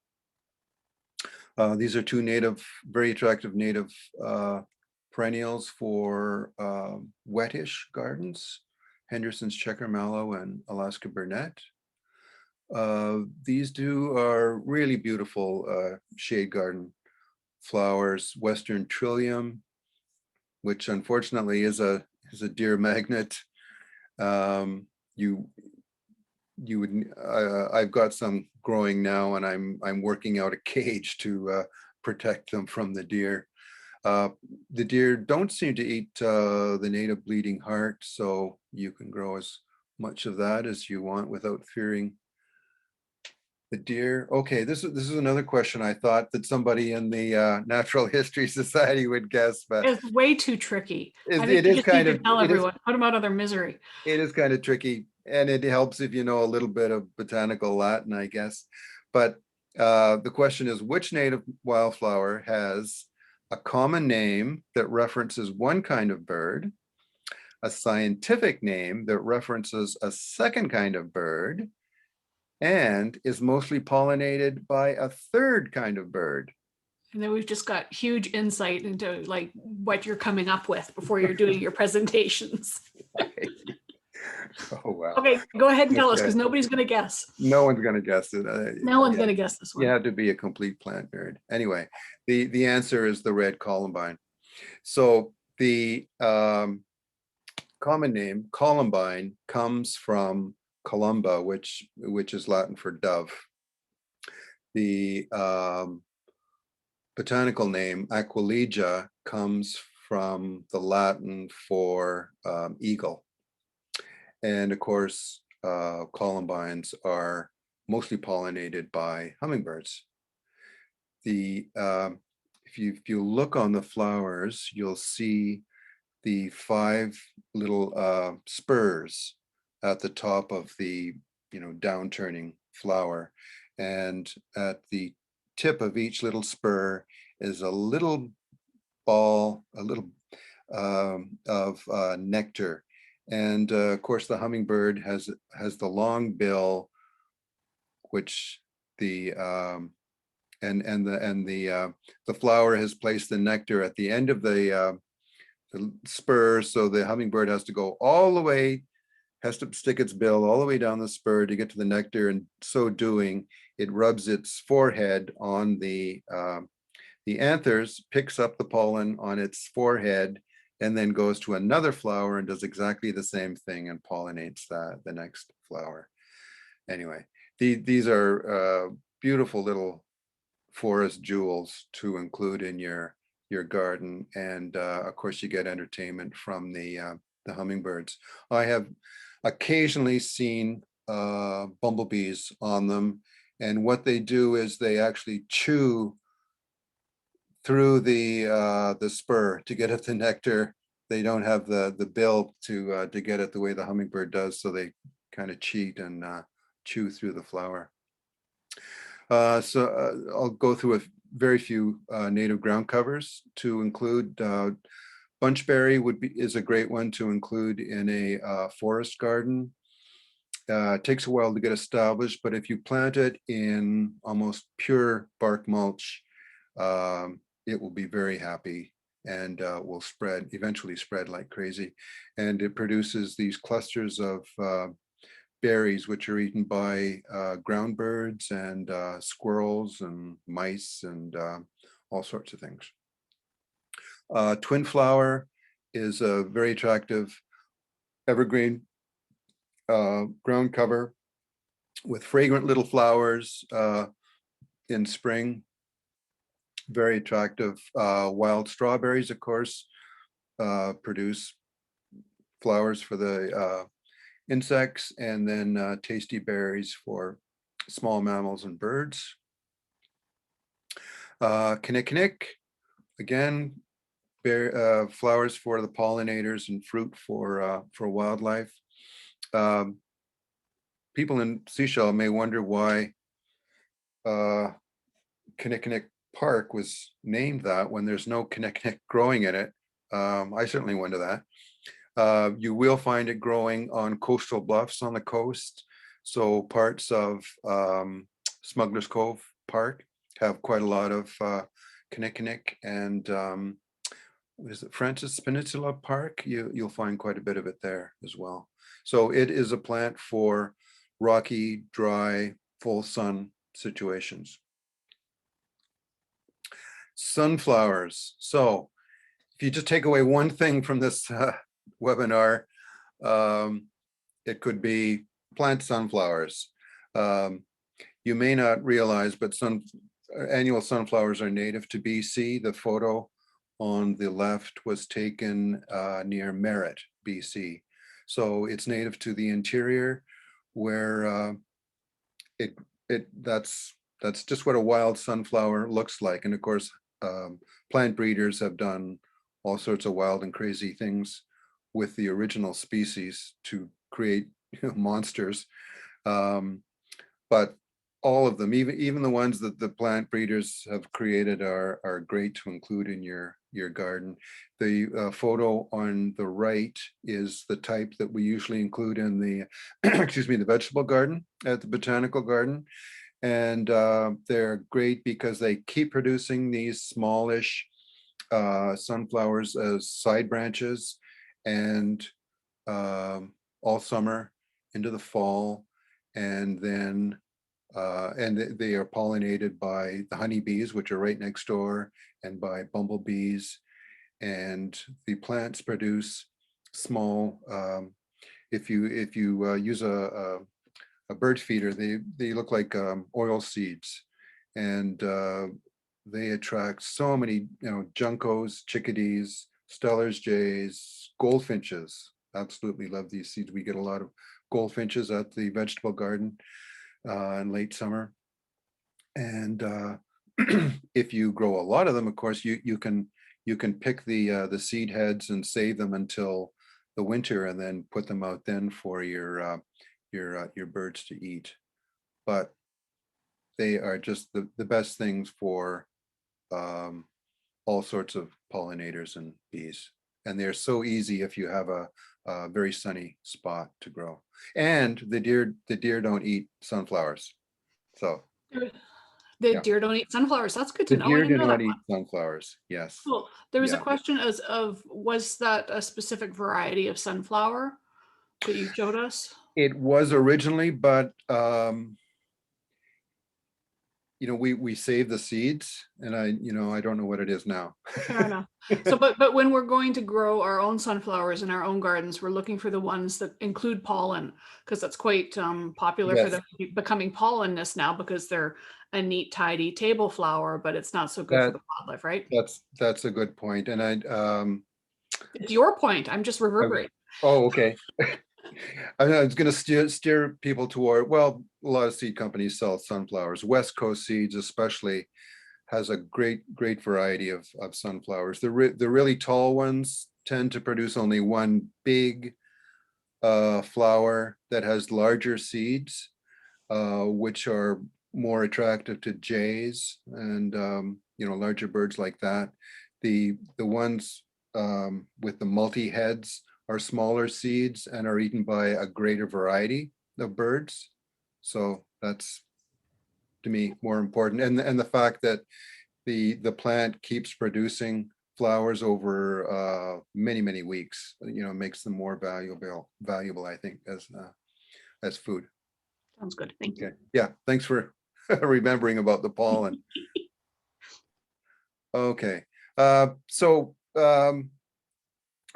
These are two very attractive native perennials for wettish gardens, Henderson's checker mallow and Alaska burnet. These two are really beautiful shade garden flowers. Western trillium, which unfortunately is a deer magnet. I've got some growing now, and I'm working out a cage to protect them from the deer. The deer don't seem to eat the native bleeding heart, so you can grow as much of that as you want without fearing the deer. Okay, this is another question I thought that somebody in the Natural History Society would guess, but It's way too tricky. I think it you is just kind need to of tell everyone, put them out of their misery. it is kind of tricky, and it helps if you know a little bit of botanical Latin, I guess. But the question is, which native wildflower has a common name that references one kind of bird, a scientific name that references a second kind of bird, and is mostly pollinated by a third kind of bird? And then we've just got huge insight into like what you're coming up with before you're doing your presentations. Oh, wow. Okay, go ahead and tell us, Okay. because nobody's going to guess. No one's going to guess it. No one's going to guess this one. You have to be a complete plant nerd. Anyway, the answer is the Red Columbine. So the common name Columbine comes from columba, which is Latin for dove. The botanical name Aquilegia comes from the Latin for eagle. And of course, columbines are mostly pollinated by hummingbirds. If you look on the flowers, you'll see the 5 little spurs at the top of the downturning flower, and at the tip of each little spur is a little ball, of nectar. And of course, the hummingbird has the long bill, which the flower has placed the nectar at the end of the spur, so the hummingbird has to go all the way, has to stick its bill all the way down the spur to get to the nectar, and so doing, it rubs its forehead on the anthers, picks up the pollen on its forehead, and then goes to another flower and does exactly the same thing and pollinates the next flower. Anyway, these are beautiful little forest jewels to include in your garden, and of course you get entertainment from the hummingbirds. I have occasionally seen bumblebees on them, and what they do is they actually chew through the spur to get at the nectar. They don't have the bill to get it the way the hummingbird does, so they kind of cheat and chew through the flower. So I'll go through a very few native ground covers to include. Bunchberry is a great one to include in a forest garden. It takes a while to get established, but if you plant it in almost pure bark mulch, it will be very happy and will eventually spread like crazy. And it produces these clusters of berries, which are eaten by ground birds and squirrels and mice and all sorts of things. Twin flower is a very attractive evergreen ground cover with fragrant little flowers in spring. Very attractive. Wild strawberries, of course, produce flowers for the insects, and then tasty berries for small mammals and birds. Kinnikinnick, again, flowers for the pollinators and fruit for wildlife. People in Seashell may wonder why Kinnikinnick Park was named that when there's no kinnikinnick growing in it. I certainly wonder that. You will find it growing on coastal bluffs on the coast. So parts of Smuggler's Cove Park have quite a lot of kinnikinnick, and what is it, Francis Peninsula Park? You'll find quite a bit of it there as well. So it is a plant for rocky, dry, full sun situations. Sunflowers. So if you just take away one thing from this webinar, it could be plant sunflowers. You may not realize, but annual sunflowers are native to BC. The photo on the left was taken near Merritt, BC. So it's native to the interior, where that's just what a wild sunflower looks like. And of course, plant breeders have done all sorts of wild and crazy things with the original species to create monsters. But all of them, even the ones that the plant breeders have created, are great to include in your garden. The photo on the right is the type that we usually include in the excuse me, the vegetable garden at the botanical garden. And they're great because they keep producing these smallish sunflowers as side branches, and all summer into the fall, and then they are pollinated by the honeybees, which are right next door, and by bumblebees. And the plants produce small, if you use a bird feeder, they look like oil seeds, and they attract so many, juncos, chickadees, Stellar's jays, goldfinches. Absolutely love these seeds. We get a lot of goldfinches at the vegetable garden in late summer. And if you grow a lot of them, of course, you can pick the seed heads and save them until the winter, and then put them out then for your birds to eat. But they are just the best things for all sorts of pollinators and bees. And they're so easy if you have a very sunny spot to grow. And the deer don't eat sunflowers. So The yeah. deer don't eat sunflowers. That's good to The know. I deer didn't do know not that eat one. sunflowers. Yes. Cool. There was a Yeah. question of was that a specific variety of sunflower that you showed us? It was originally, but we saved the seeds, and I don't know what it is now. Fair enough. So, but when we're going to grow our own sunflowers in our own gardens, we're looking for the ones that include pollen, because that's quite popular for Yes. them becoming pollenless now, because they're a neat, tidy table flower, but it's not so good for the wildlife, right? That's a good point. And It's your point. I'm just reverberating. oh, okay. I was going to steer people toward, well, a lot of seed companies sell sunflowers. West Coast Seeds especially has a great variety of sunflowers. The really tall ones tend to produce only one big flower that has larger seeds, which are more attractive to jays and larger birds like that. The ones with the multi heads are smaller seeds and are eaten by a greater variety of birds. So that's, to me, more important. And the fact that the plant keeps producing flowers over many weeks, makes them more valuable, I think, as food. Sounds good. Thank you. Okay. Yeah, thanks for remembering about the pollen. Okay. So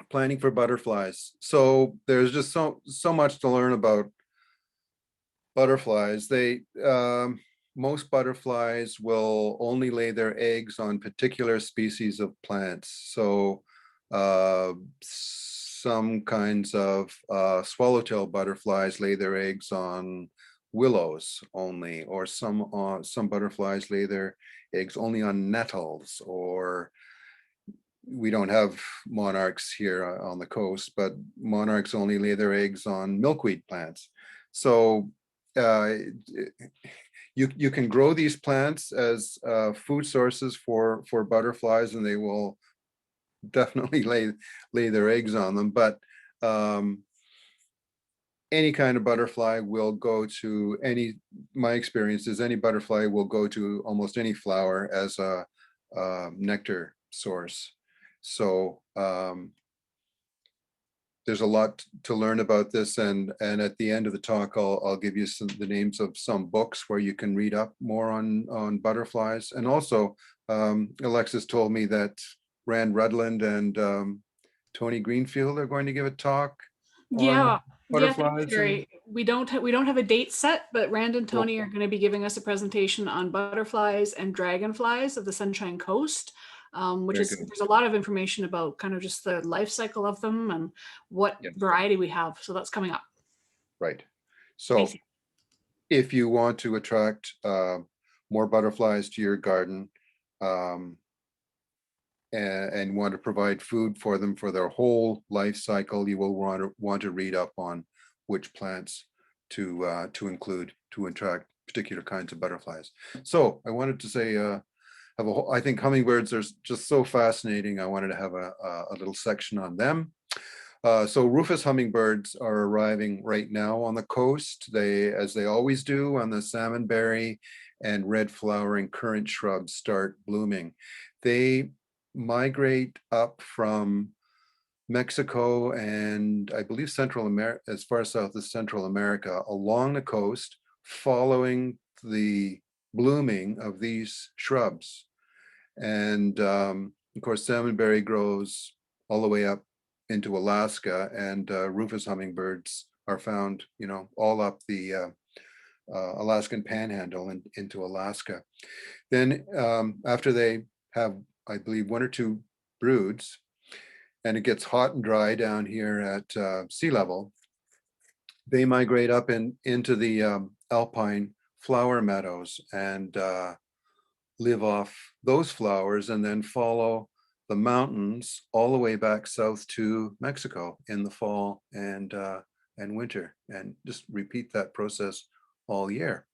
planning for butterflies. So there's just so much to learn about butterflies. Most butterflies will only lay their eggs on particular species of plants. So some kinds of swallowtail butterflies lay their eggs on willows only, or some butterflies lay their eggs only on nettles, or we don't have monarchs here on the coast, but monarchs only lay their eggs on milkweed plants. So you can grow these plants as food sources for butterflies, and they will definitely lay their eggs on them. But any kind of butterfly will go to my experience is any butterfly will go to almost any flower as a nectar source. So there's a lot to learn about this, and at the end of the talk, I'll give you the names of some books where you can read up more on butterflies. And also, Alexis told me that Rand Rudland and Tony Greenfield are going to give a talk on butterflies. Terry. We don't have a date set, but Rand and Tony are going to be giving us a presentation on butterflies and dragonflies of the Sunshine Coast. There's a lot of information about kind of just the life cycle of them and what variety we have. So that's coming up. Right. So if you want to attract more butterflies to your garden and want to provide food for them for their whole life cycle, you will want to read up on which plants to include to attract particular kinds of butterflies. So I wanted to say, I think hummingbirds are just so fascinating. I wanted to have a little section on them. So rufous hummingbirds are arriving right now on the coast. As they always do, on the salmonberry and red flowering currant shrubs start blooming. They migrate up from Mexico and I believe Central America, as far south as Central America, along the coast, following the blooming of these shrubs. And of course, salmonberry grows all the way up into Alaska, and rufous hummingbirds are found, all up the Alaskan Panhandle and into Alaska. Then after they have, I believe, 1 or 2 broods, and it gets hot and dry down here at sea level, they migrate up into the alpine flower meadows and live off those flowers, and then follow the mountains all the way back south to Mexico in the fall and winter, and just repeat that process all year.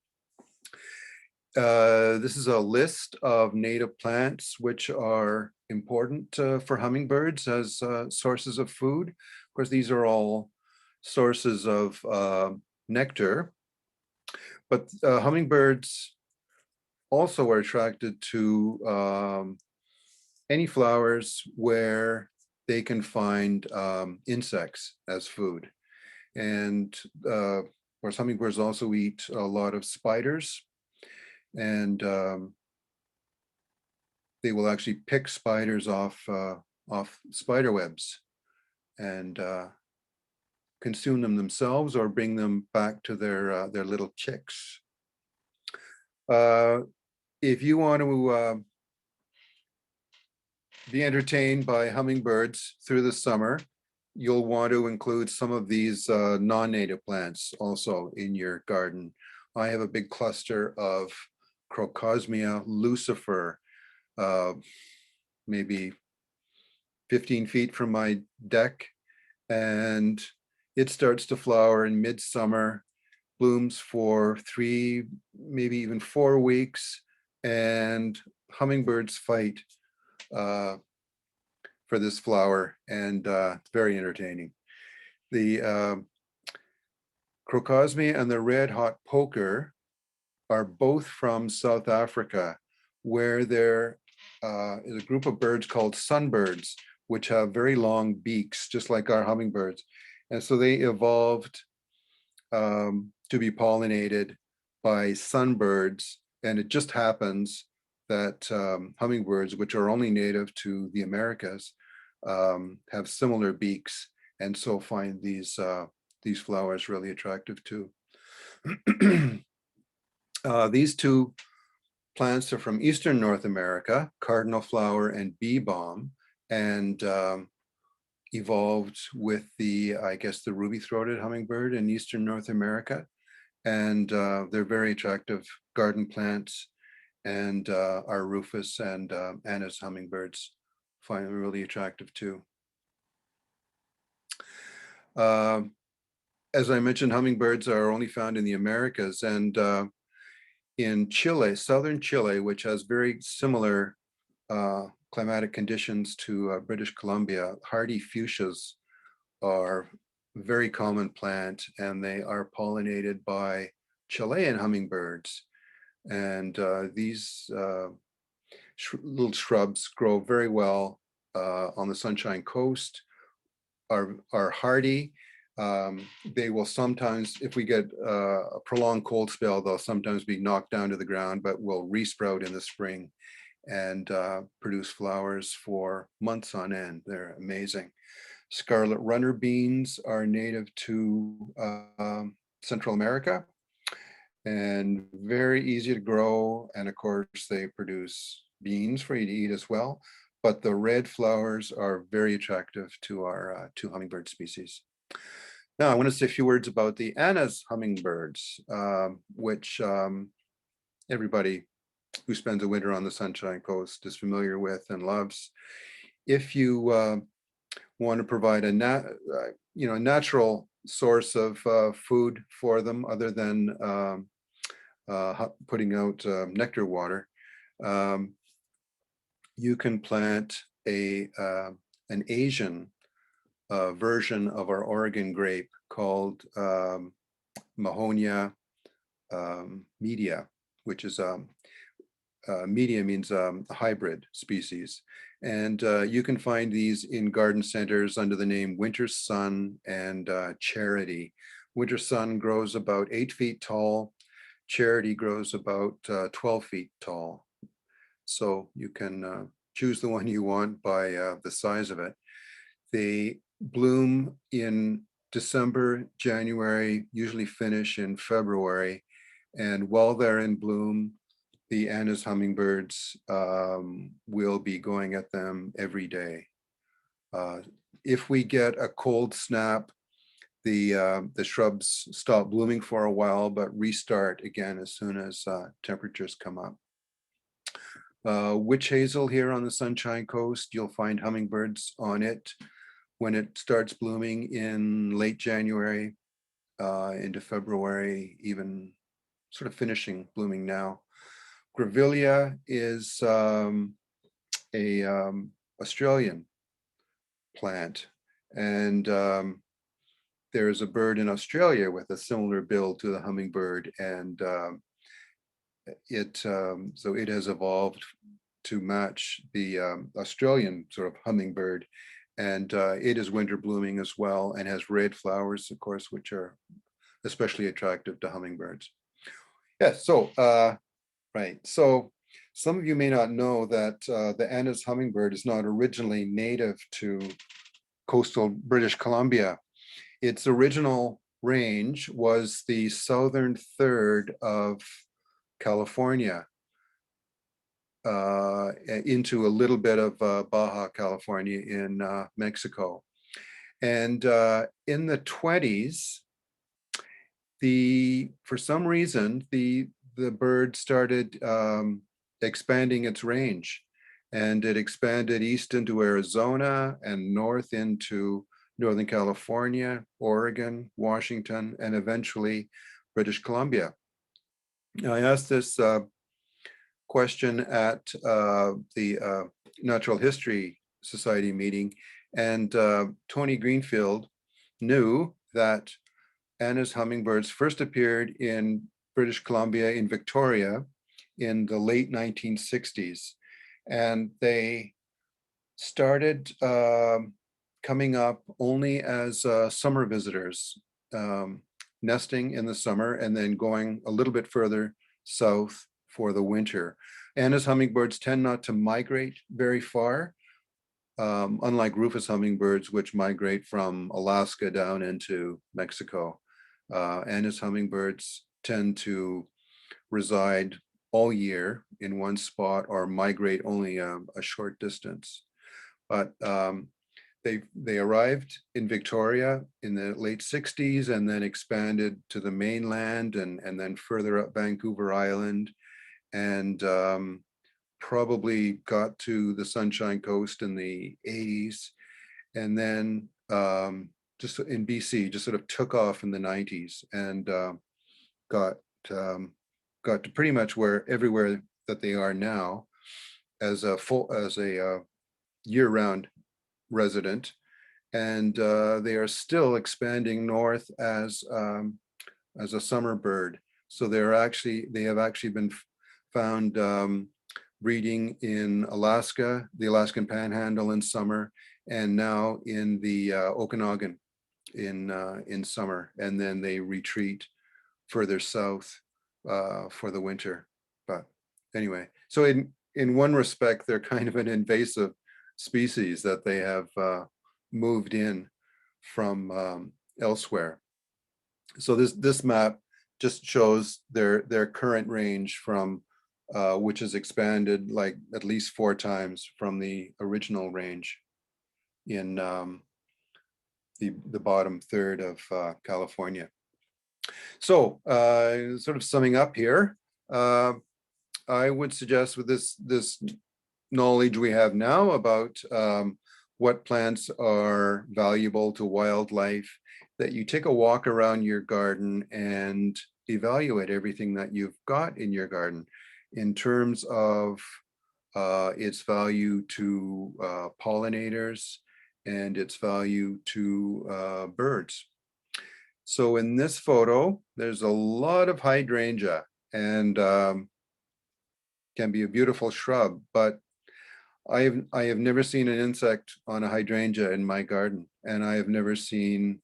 This is a list of native plants which are important for hummingbirds as sources of food. Of course, these are all sources of nectar, but hummingbirds also are attracted to any flowers where they can find insects as food. And of course, hummingbirds also eat a lot of spiders, and they will actually pick spiders off spider webs and consume them themselves or bring them back to their little chicks. If you want to be entertained by hummingbirds through the summer, you'll want to include some of these non-native plants also in your garden. I have a big cluster of Crocosmia Lucifer, maybe 15 feet from my deck, and it starts to flower in midsummer, blooms for 3, maybe even 4 weeks, and hummingbirds fight for this flower, and it's very entertaining. The Crocosmia and the red hot poker are both from South Africa, where there is a group of birds called sunbirds, which have very long beaks, just like our hummingbirds. And so they evolved to be pollinated by sunbirds. And it just happens that hummingbirds, which are only native to the Americas, have similar beaks, and so find these flowers really attractive too. These 2 plants are from Eastern North America, cardinal flower and bee balm, and evolved with the, I guess, the ruby-throated hummingbird in Eastern North America. And they're very attractive garden plants. And our Rufus and Anna's hummingbirds find them really attractive too. As I mentioned, hummingbirds are only found in the Americas, and in Chile, southern Chile, which has very similar climatic conditions to British Columbia, hardy fuchsias are a very common plant, and they are pollinated by Chilean hummingbirds. And these little shrubs grow very well on the Sunshine Coast, are hardy. They will sometimes, if we get a prolonged cold spell, they'll sometimes be knocked down to the ground, but will resprout in the spring and produce flowers for months on end. They're amazing. Scarlet runner beans are native to Central America and very easy to grow. And of course, they produce beans for you to eat as well. But the red flowers are very attractive to our two hummingbird species. Now, I want to say a few words about the Anna's hummingbirds, which everybody who spends a winter on the Sunshine Coast is familiar with and loves. If you want to provide a natural source of food for them, other than putting out nectar water, you can plant an Asian version of our Oregon grape called Mahonia media, which is media means a hybrid species. And you can find these in garden centers under the name Winter Sun and Charity. Winter Sun grows about 8 feet tall. Charity grows about 12 feet tall. So you can choose the one you want by the size of it. They bloom in December, January, usually finish in February. And while they're in bloom, the Anna's hummingbirds will be going at them every day. If we get a cold snap, the shrubs stop blooming for a while, but restart again as soon as temperatures come up. Witch hazel here on the Sunshine Coast, you'll find hummingbirds on it when it starts blooming in late January into February, even sort of finishing blooming now. Grevillea is a Australian plant, and there's a bird in Australia with a similar bill to the hummingbird, and so it has evolved to match the Australian sort of hummingbird, and it is winter blooming as well and has red flowers, of course, which are especially attractive to hummingbirds. Yes, so right. So some of you may not know that the Anna's hummingbird is not originally native to coastal British Columbia. Its original range was the southern third of California into a little bit of Baja California in Mexico. And in the 20s, for some reason, the bird started expanding its range, and it expanded east into Arizona and north into Northern California, Oregon, Washington, and eventually British Columbia. Now, I asked this question at the Natural History Society meeting, and Tony Greenfield knew that Anna's hummingbirds first appeared in British Columbia in Victoria in the late 1960s. And they started coming up only as summer visitors, nesting in the summer and then going a little bit further south for the winter. Anna's hummingbirds tend not to migrate very far, unlike Rufus hummingbirds, which migrate from Alaska down into Mexico. Anna's hummingbirds tend to reside all year in one spot or migrate only a short distance. But they arrived in Victoria in the late 60s and then expanded to the mainland and then further up Vancouver Island, and probably got to the Sunshine Coast in the 80s, and then just in BC, just sort of took off in the 90s and got to pretty much everywhere that they are now as a year-round resident, and they are still expanding north as a summer bird. So they have actually been found breeding in Alaska, the Alaskan Panhandle in summer, and now in the Okanagan in summer, and then they retreat further south for the winter. But anyway, so in one respect, they're kind of an invasive species that they have moved in from elsewhere. So this map just shows their current range from which has expanded like at least 4 times from the original range in the bottom third of California. So sort of summing up here, I would suggest with this knowledge we have now about what plants are valuable to wildlife, that you take a walk around your garden and evaluate everything that you've got in your garden in terms of its value to pollinators and its value to birds. So in this photo, there's a lot of hydrangea, and can be a beautiful shrub, but I have never seen an insect on a hydrangea in my garden, and I have never seen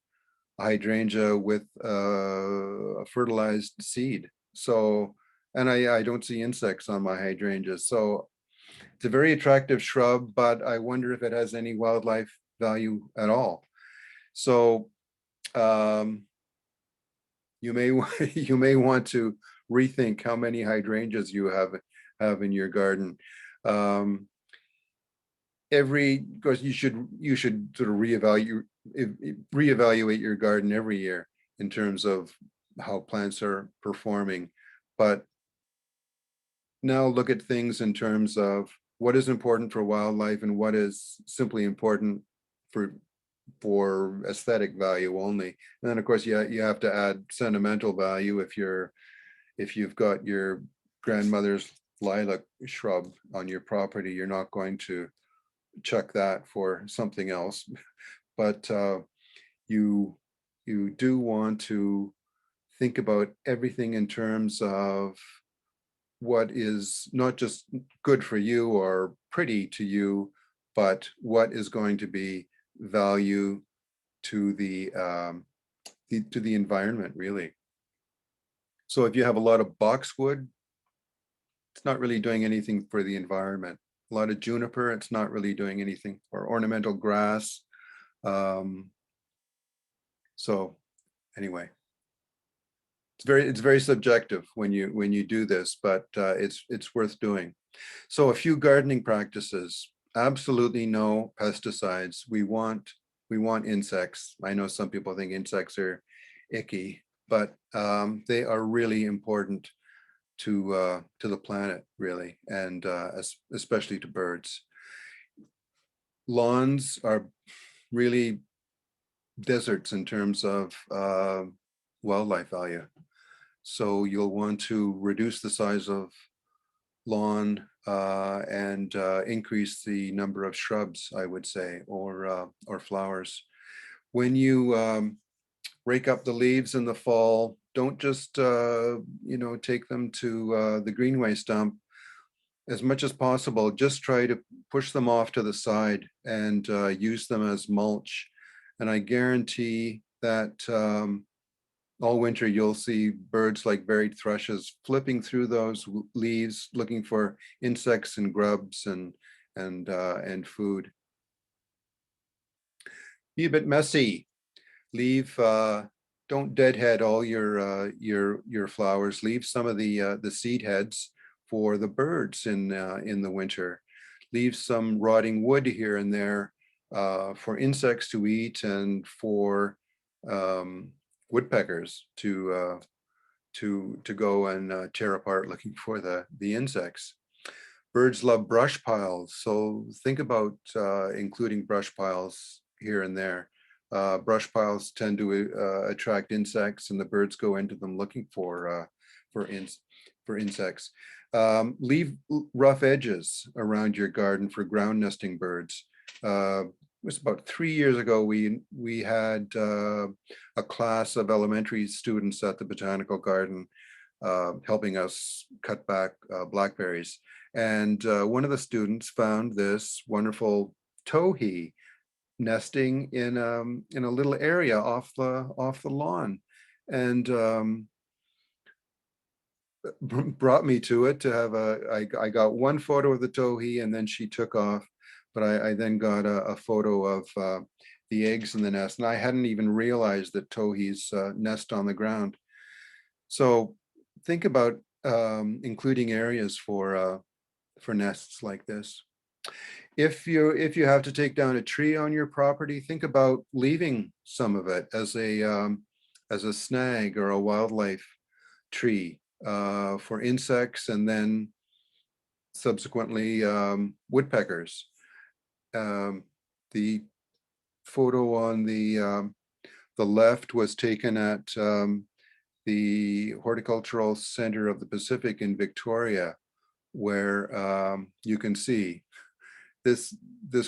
a hydrangea with a fertilized seed. So, and I don't see insects on my hydrangeas. So it's a very attractive shrub, but I wonder if it has any wildlife value at all. So you may want to rethink how many hydrangeas you have in your garden. Of course, you should sort of reevaluate your garden every year in terms of how plants are performing. But now look at things in terms of what is important for wildlife and what is simply important for aesthetic value only. And then of course you have to add sentimental value. If you've got your grandmother's lilac shrub on your property, you're not going to chuck that for something else. But you do want to think about everything in terms of what is not just good for you or pretty to you, but what is going to be value to the environment, really. So if you have a lot of boxwood, it's not really doing anything for the environment. A lot of juniper, it's not really doing anything, or ornamental grass. So anyway, it's very subjective when you do this, but it's worth doing. So a few gardening practices: absolutely no pesticides. We want insects. I know some people think insects are icky, but they are really important to the planet, really, and especially to birds. Lawns are really deserts in terms of wildlife value. So you'll want to reduce the size of lawn and increase the number of shrubs, I would say, or flowers. When you rake up the leaves in the fall, don't just take them to the greenway stump. As much as possible, just try to push them off to the side and use them as mulch. And I guarantee that all winter you'll see birds like varied thrushes flipping through those leaves, looking for insects and grubs and food. Be a bit messy. Don't deadhead all your flowers. Leave some of the seed heads for the birds in the winter. Leave some rotting wood here and there for insects to eat and for woodpeckers to go and tear apart looking for the insects. Birds love brush piles, so think about including brush piles here and there. Brush piles tend to attract insects, and the birds go into them looking for insects. Leave rough edges around your garden for ground nesting birds. It was about 3 years ago, we had a class of elementary students at the botanical garden helping us cut back blackberries. And one of the students found this wonderful towhee nesting in a little area off the lawn, and brought me to it to have I got one photo of the towhee, and then she took off. But I then got a photo of the eggs in the nest, and I hadn't even realized that towhees nest on the ground. So think about including areas for nests like this. If you have to take down a tree on your property, think about leaving some of it as a snag or a wildlife tree for insects, and then subsequently woodpeckers. The photo on the left was taken at the Horticultural Center of the Pacific in Victoria, where you can see this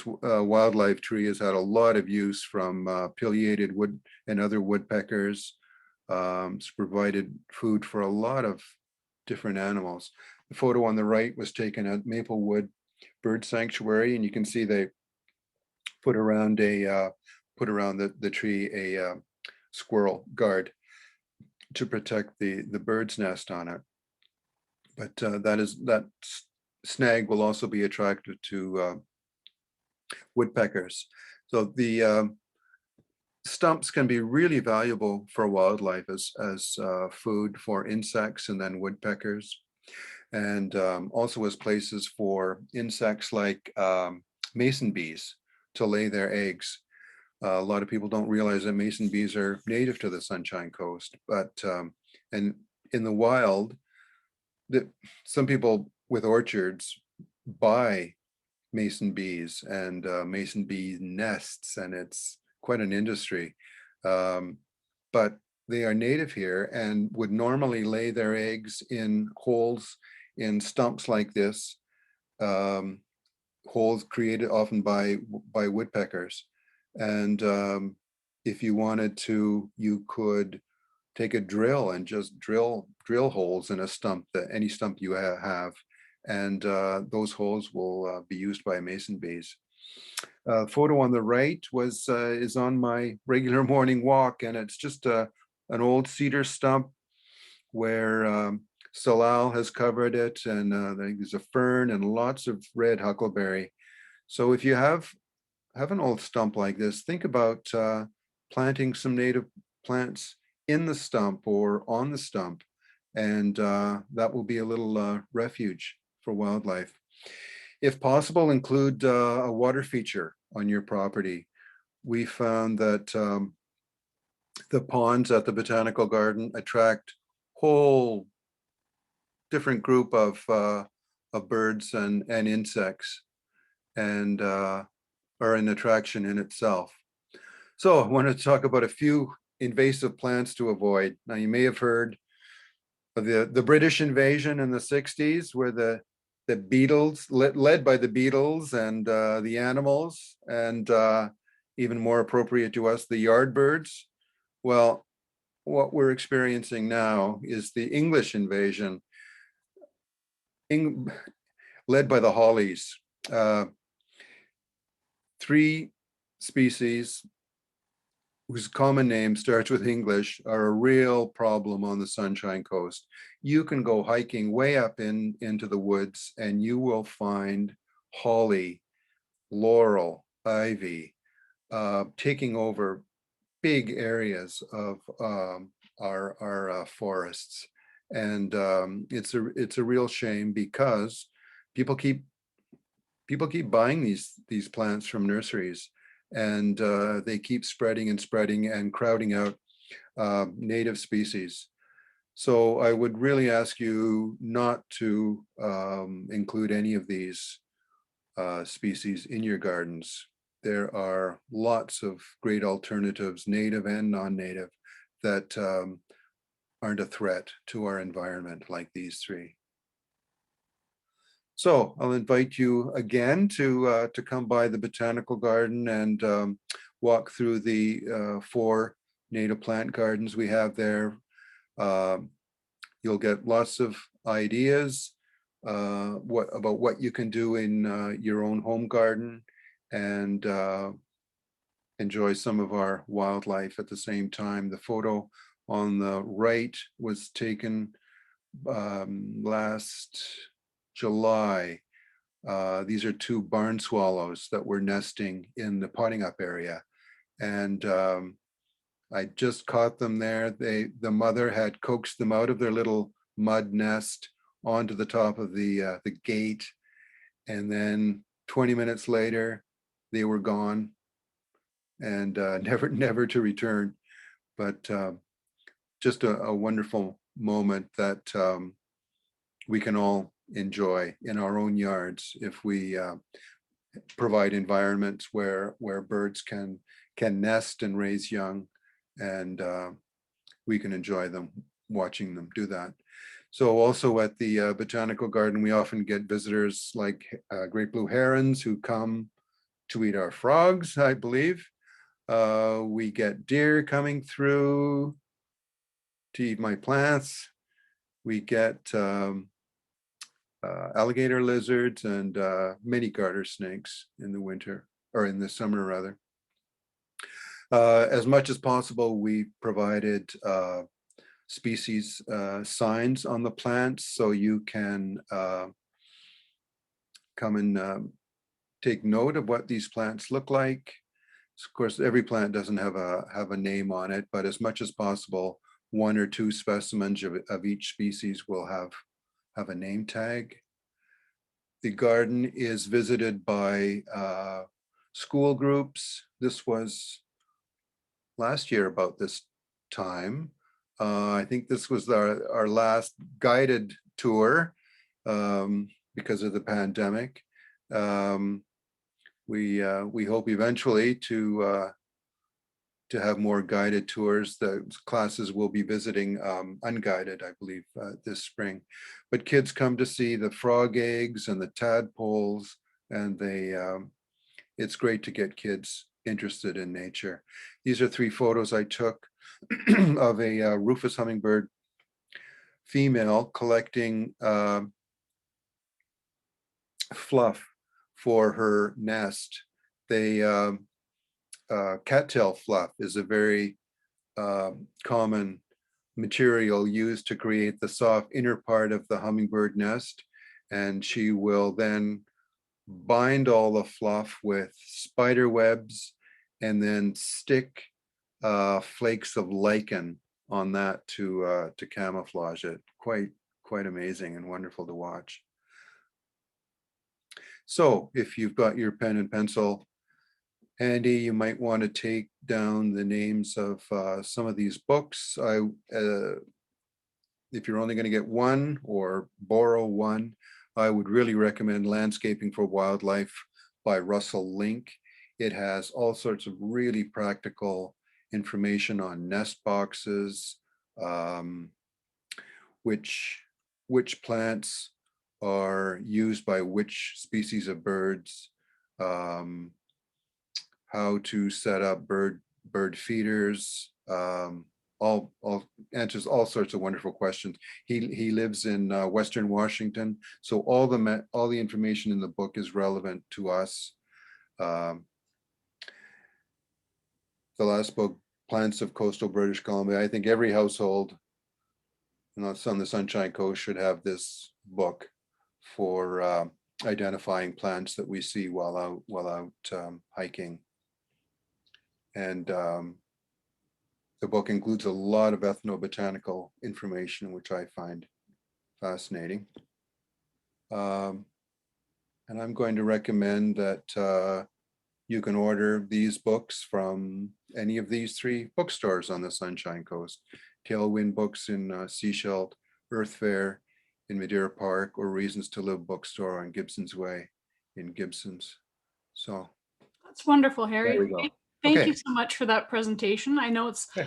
wildlife tree has had a lot of use from pileated wood and other woodpeckers. It's provided food for a lot of different animals. The photo on the right was taken at Maplewood Bird Sanctuary, and you can see they put around the tree a squirrel guard to protect the bird's nest on it. But that snag will also be attractive to woodpeckers. So the stumps can be really valuable for wildlife as food for insects and then woodpeckers, and also as places for insects like mason bees to lay their eggs. A lot of people don't realize that mason bees are native to the Sunshine Coast, but and in the wild, some people with orchards buy mason bees and mason bee nests, and it's quite an industry. But they are native here and would normally lay their eggs in holes in stumps like this, holes created often by woodpeckers. And if you wanted to, you could take a drill and just drill holes in a stump, any stump you have, and those holes will be used by mason bees. Photo on the right is on my regular morning walk, and it's just an old cedar stump where salal has covered it, and there's a fern and lots of red huckleberry. So if you have an old stump like this, think about planting some native plants in the stump or on the stump, and that will be a little refuge for wildlife. If possible, include a water feature on your property. We found that the ponds at the botanical garden attract whole different group of birds and insects, and are an attraction in itself. So I wanted to talk about a few invasive plants to avoid. Now, you may have heard of the British invasion in the 60s, where the beetles, led by the beetles and the animals, and even more appropriate to us, the yardbirds. Well, what we're experiencing now is the English invasion, led by the hollies. 3 species whose common name starts with English are a real problem on the Sunshine Coast. You can go hiking way up into the woods and you will find holly, laurel, ivy taking over big areas of our forests. And it's a real shame, because people keep buying these plants from nurseries, and they keep spreading and spreading and crowding out native species. So I would really ask you not to include any of these species in your gardens. There are lots of great alternatives, native and non-native, that aren't a threat to our environment like these three. So I'll invite you again to come by the botanical garden and walk through the 4 native plant gardens we have there. You'll get lots of ideas about what you can do in your own home garden, and enjoy some of our wildlife at the same time. The photo on the right was taken last July. These are 2 barn swallows that were nesting in the potting up area, and I just caught them there. The mother had coaxed them out of their little mud nest onto the top of the gate, and then 20 minutes later they were gone, and never to return. But just a wonderful moment that we can all enjoy in our own yards if we provide environments where birds can nest and raise young, and we can enjoy them, watching them do that. So also at the botanical garden, we often get visitors like great blue herons who come to eat our frogs, I believe. We get deer coming through to eat my plants. We get alligator lizards and many garter snakes in the winter, or in the summer rather. As much as possible, we provided species signs on the plants, so you can come and take note of what these plants look like. Of course, every plant doesn't have a name on it, but as much as possible, 1 or 2 specimens of each species will have a name tag. The garden is visited by school groups. This was last year about this time. I think this was our last guided tour because of the pandemic. We hope eventually to have more guided tours. The classes will be visiting unguided, I believe, this spring. But kids come to see the frog eggs and the tadpoles, and it's great to get kids interested in nature. These are 3 photos I took of a rufous hummingbird female collecting fluff for her nest. Cattail fluff is a very common material used to create the soft inner part of the hummingbird nest, and she will then bind all the fluff with spider webs and then stick flakes of lichen on that to camouflage it. Quite amazing and wonderful to watch. So if you've got your pen and pencil handy, you might want to take down the names of some of these books. If you're only going to get one or borrow one, I would really recommend Landscaping for Wildlife by Russell Link. It has all sorts of really practical information on nest boxes, which plants are used by which species of birds, how to set up bird feeders, all answers all sorts of wonderful questions. He lives in Western Washington, so all the information in the book is relevant to us. The last book, Plants of Coastal British Columbia, I think every household on the Sunshine Coast should have this book for identifying plants that we see while out hiking. And the book includes a lot of ethnobotanical information, which I find fascinating. And I'm going to recommend that you can order these books from any of these 3 bookstores on the Sunshine Coast. Tailwind Books in Seashell, Earth Fair in Madeira Park, or Reasons to Live bookstore on Gibson's Way in Gibson's. So That's wonderful, there Harry. we go. Thank Okay. you so much for that presentation. I know it's Okay.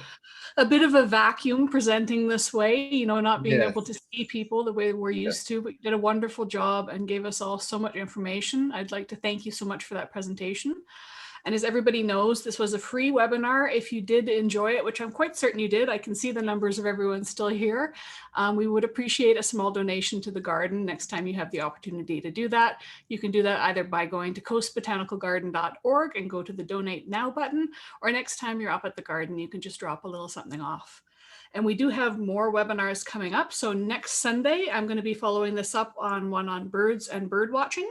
a bit of a vacuum presenting this way, you know, not being able Yes. to see people the way we're Yes. used to, but you did a wonderful job and gave us all so much information. I'd like to thank you so much for that presentation. And as everybody knows, this was a free webinar. If you did enjoy it, which I'm quite certain you did, I can see the numbers of everyone still here. We would appreciate a small donation to the garden next time you have the opportunity to do that. You can do that either by going to coastbotanicalgarden.org and go to the Donate Now button, or next time you're up at the garden, you can just drop a little something off. And we do have more webinars coming up. So next Sunday, I'm going to be following this up on one on birds and bird watching.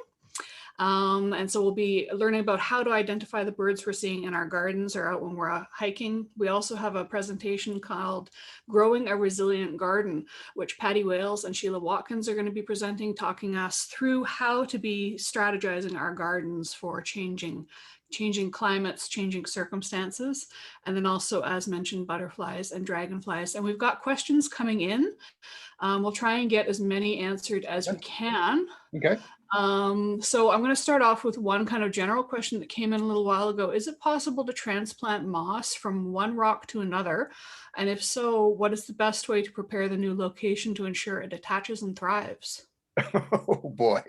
And so we'll be learning about how to identify the birds we're seeing in our gardens or out when we're hiking. We also have a presentation called Growing a Resilient Garden, which Patty Wales and Sheila Watkins are going to be presenting, talking us through how to be strategizing our gardens for changing climates, changing circumstances, and then also, as mentioned, butterflies and dragonflies. And we've got questions coming in. We'll try and get as many answered as we can. Okay. So I'm going to start off with one kind of general question that came in a little while ago. Is it possible to transplant moss from one rock to another? And if so, what is the best way to prepare the new location to ensure it attaches and thrives? Oh boy.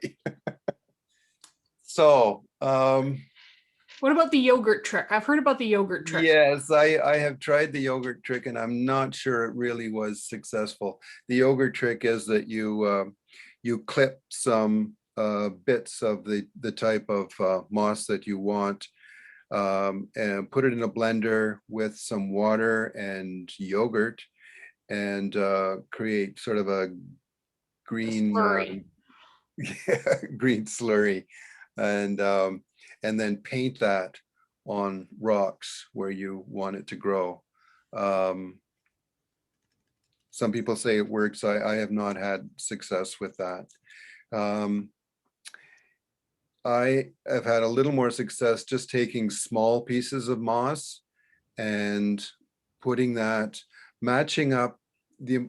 So, what about the yogurt trick? I've heard about the yogurt trick. yes, I have tried the yogurt trick and I'm not sure it really was successful. The yogurt trick is that you clip some bits of the type of moss that you want, and put it in a blender with some water and yogurt, and create sort of a green green slurry, and then paint that on rocks where you want it to grow. Some people say it works. I have not had success with that. I have had a little more success just taking small pieces of moss and putting that, matching up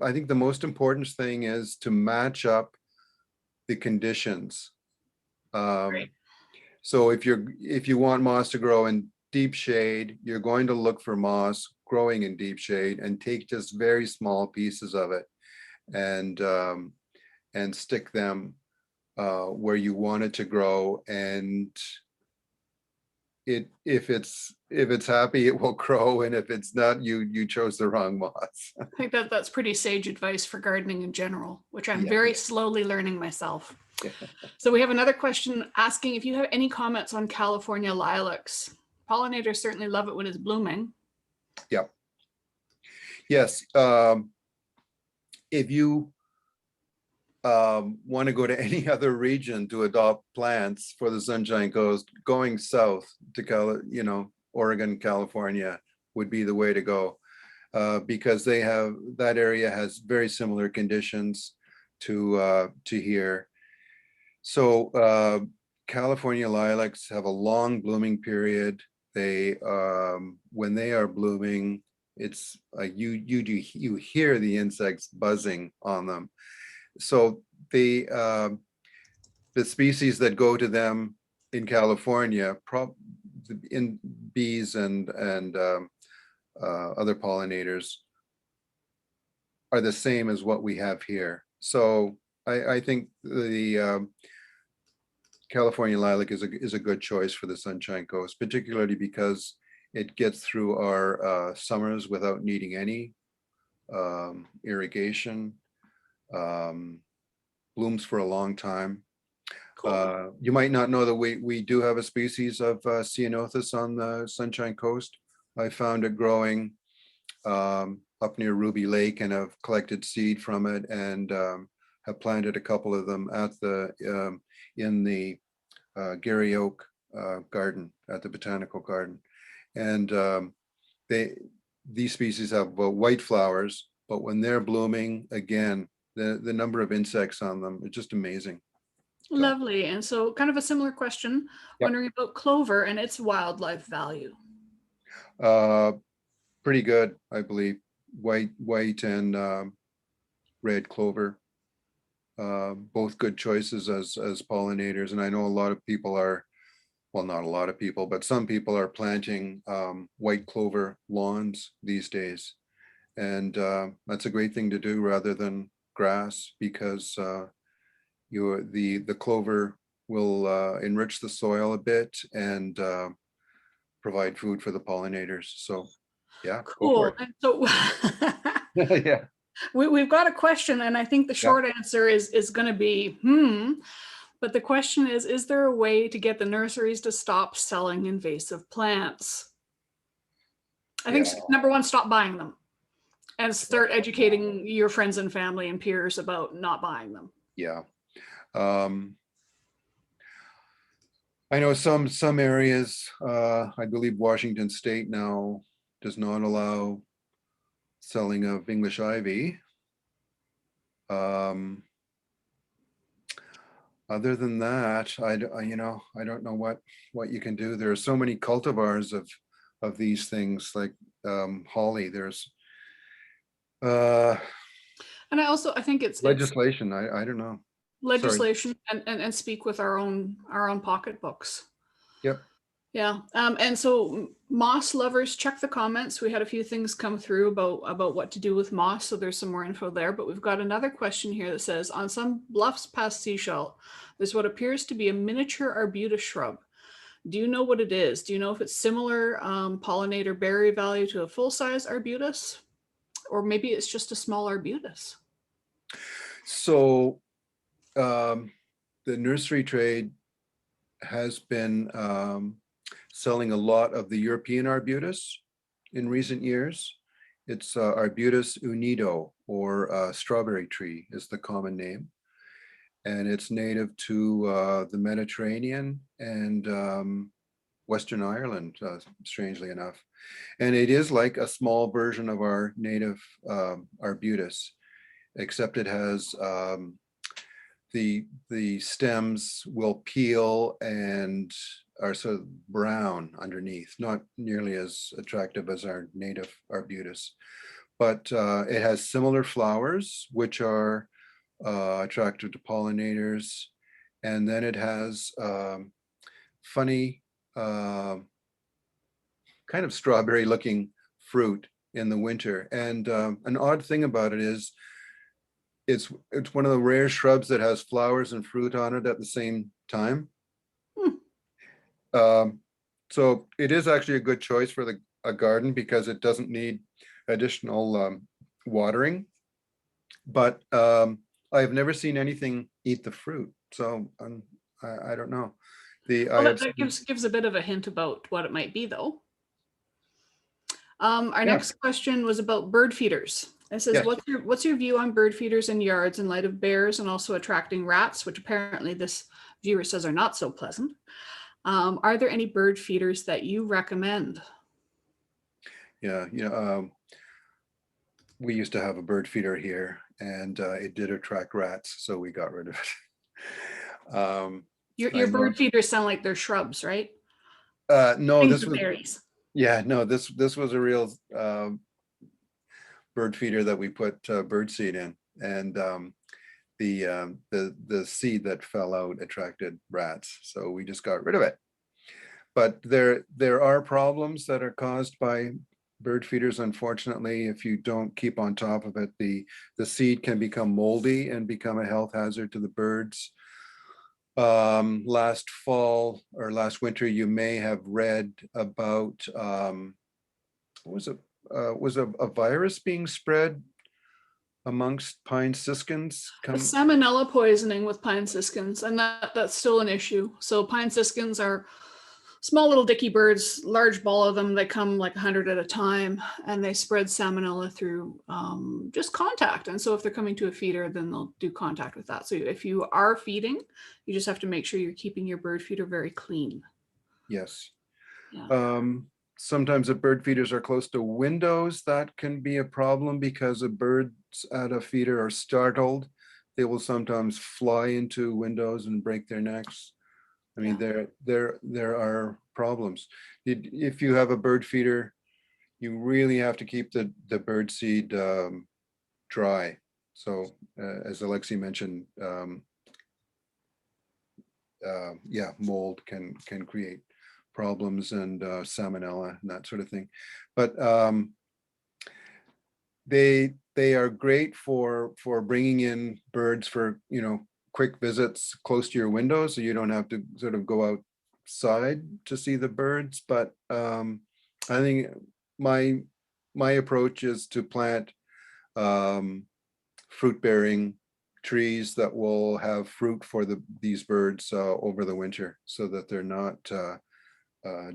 I think the most important thing is to match up the conditions. Right. So if you want moss to grow in deep shade, you're going to look for moss growing in deep shade and take just very small pieces of it and stick them where you want it to grow, and if it's happy, it will grow, and if it's not, you chose the wrong moss. I think that's pretty sage advice for gardening in general, which I'm Yeah. very slowly learning myself. So we have another question asking if you have any comments on California lilacs. Pollinators certainly love it when it's blooming. Yeah. Yes. If you want to go to any other region to adopt plants for the Sunshine Coast, going south to Oregon, California would be the way to go, because that area has very similar conditions to here. So California lilacs have a long blooming period. They when they are blooming, it's you hear the insects buzzing on them. So the species that go to them in California, in bees and other pollinators, are the same as what we have here. So I think the California lilac is a good choice for the Sunshine Coast, particularly because it gets through our summers without needing any irrigation. Blooms for a long time. Cool. You might not know that we do have a species of Ceanothus on the Sunshine Coast. I found it growing up near Ruby Lake and have collected seed from it, and have planted a couple of them at in the Gary Oak garden at the Botanical Garden. And these species have white flowers, but when they're blooming, again, the number of insects on them is just amazing. So, Lovely. And so kind of a similar question, yep. wondering about clover and its wildlife value. Uh, pretty good, I believe. White and red clover, both good choices as pollinators. And I know a lot of people are, well, not a lot of people, but some people are planting white clover lawns these days. And that's a great thing to do rather than grass, because the clover will enrich the soil a bit and provide food for the pollinators. So yeah, go for Cool. And so it. Yeah, we've got a question, and I think the yeah, short answer is going to be, but the question is there a way to get the nurseries to stop selling invasive plants? I think yeah, number one, stop buying them and start educating your friends and family and peers about not buying them. yeah. I know some areas, I believe Washington State now does not allow selling of English ivy. Other than that, I don't know what you can do. There are so many cultivars of these things, like holly. There's And I think it's legislation. I don't know. Sorry. legislation and speak with our own pocketbooks. Yep. Yeah. And so moss lovers, check the comments. We had a few things come through about what to do with moss. So there's some more info there, but we've got another question here that says, on some bluffs past Seashell, there's what appears to be a miniature arbutus shrub. Do you know what it is? Do you know if it's similar pollinator berry value to a full-size arbutus? Or maybe it's just a small arbutus. So the nursery trade has been selling a lot of the European arbutus in recent years. It's Arbutus unido, or strawberry tree is the common name. And it's native to the Mediterranean and Western Ireland, strangely enough. And it is like a small version of our native arbutus, except it has the stems will peel and are sort of brown underneath, not nearly as attractive as our native arbutus, but it has similar flowers, which are attractive to pollinators. And then it has funny kind of strawberry looking fruit in the winter. And an odd thing about it is it's one of the rare shrubs that has flowers and fruit on it at the same time. So it is actually a good choice for a garden because it doesn't need additional watering. But I've never seen anything eat the fruit, so I don't know. Well, that gives a bit of a hint about what it might be, though. Our next question was about bird feeders. It says, yes. what's your view on bird feeders in yards in light of bears and also attracting rats, which apparently this viewer says are not so pleasant. Are there any bird feeders that you recommend? Yeah, we used to have a bird feeder here, and it did attract rats, so we got rid of it. Your bird feeders sound like they're shrubs, right? No, Things this with was berries. Yeah, no, this was a real bird feeder that we put bird seed in, and the seed that fell out attracted rats, so we just got rid of it. But there are problems that are caused by bird feeders. Unfortunately, if you don't keep on top of it, the seed can become moldy and become a health hazard to the birds. Last fall or last winter, you may have read about was a virus being spread amongst pine siskins. Salmonella poisoning with pine siskins, and that's still an issue. So pine siskins are small little dicky birds, large ball of them. They come like 100 at a time, and they spread salmonella through just contact. And so if they're coming to a feeder, then they'll do contact with that. So if you are feeding, you just have to make sure you're keeping your bird feeder very clean. Yes. Yeah. Sometimes if bird feeders are close to windows, that can be a problem because the birds at a feeder are startled. They will sometimes fly into windows and break their necks. I mean, there are problems. If you have a bird feeder, you really have to keep the bird seed dry. So as Alexi mentioned, yeah, mold can create problems, and salmonella and that sort of thing. But they are great for bringing in birds for, you know, quick visits close to your window, so you don't have to sort of go outside to see the birds. But I think my approach is to plant fruit-bearing trees that will have fruit for these birds over the winter, so that they're not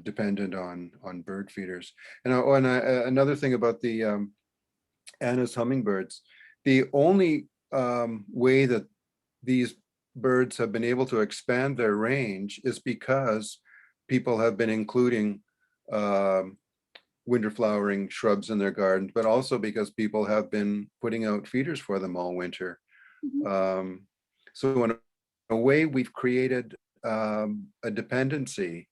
dependent on bird feeders. And another thing about the Anna's hummingbirds, the only way that these birds have been able to expand their range is because people have been including winter flowering shrubs in their gardens, but also because people have been putting out feeders for them all winter. So in a way, we've created a dependency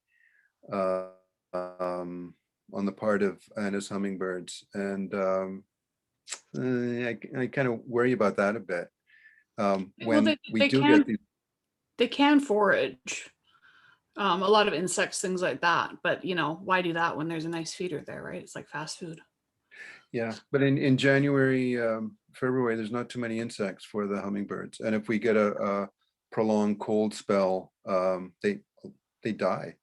on the part of Anna's hummingbirds, and I kind of worry about that a bit. When we do get these, they can forage a lot of insects, things like that. But you know, why do that when there's a nice feeder there, right? It's like fast food. Yeah, but in January, February, there's not too many insects for the hummingbirds, and if we get a prolonged cold spell, they die.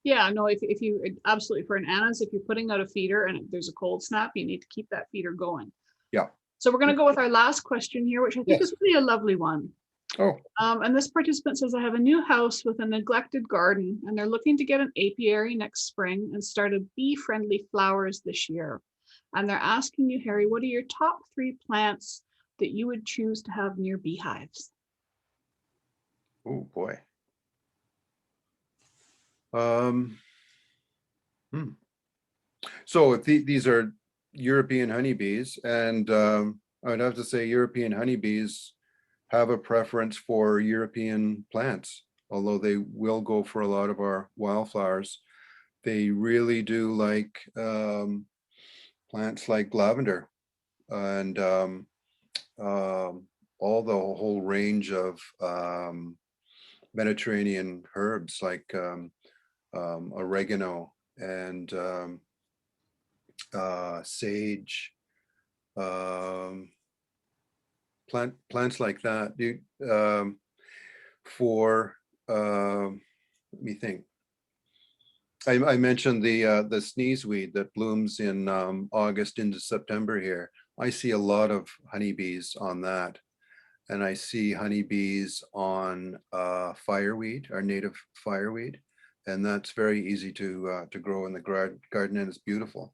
Yeah, no, if you absolutely, for an Anna's, if you're putting out a feeder and there's a cold snap, you need to keep that feeder going. Yeah. So we're going to go with our last question here, which I think is really a lovely one. Oh. And this participant says, I have a new house with a neglected garden, and they're looking to get an apiary next spring and start a bee-friendly flowers this year. And they're asking you, Harry, what are your top 3 plants that you would choose to have near beehives? Oh boy. So if these are European honeybees, and I'd have to say European honeybees have a preference for European plants, although they will go for a lot of our wildflowers. They really do like plants like lavender and all the whole range of Mediterranean herbs like oregano and sage, plants like that. Let me think. I mentioned the sneezeweed that blooms in August into September here. I see a lot of honeybees on that, and I see honeybees on fireweed, our native fireweed, and that's very easy to grow in the garden, and it's beautiful.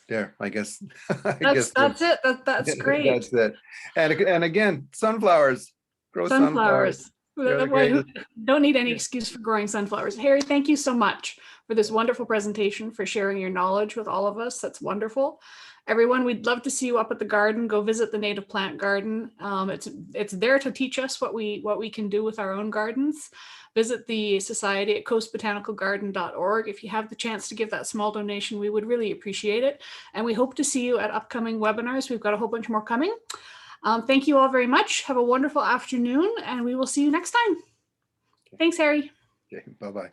There, I guess. That's it. That's great. That's it. And again, sunflowers. Grow sunflowers. Don't need any excuse for growing sunflowers. Harry, thank you so much for this wonderful presentation, for sharing your knowledge with all of us. That's wonderful. Everyone, we'd love to see you up at the garden. Go visit the Native Plant Garden. It's there to teach us what we can do with our own gardens. Visit the society at coastbotanicalgarden.org. If you have the chance to give that small donation, we would really appreciate it. And we hope to see you at upcoming webinars. We've got a whole bunch more coming. Thank you all very much. Have a wonderful afternoon, and we will see you next time. Okay. Thanks, Harry. Okay, bye-bye.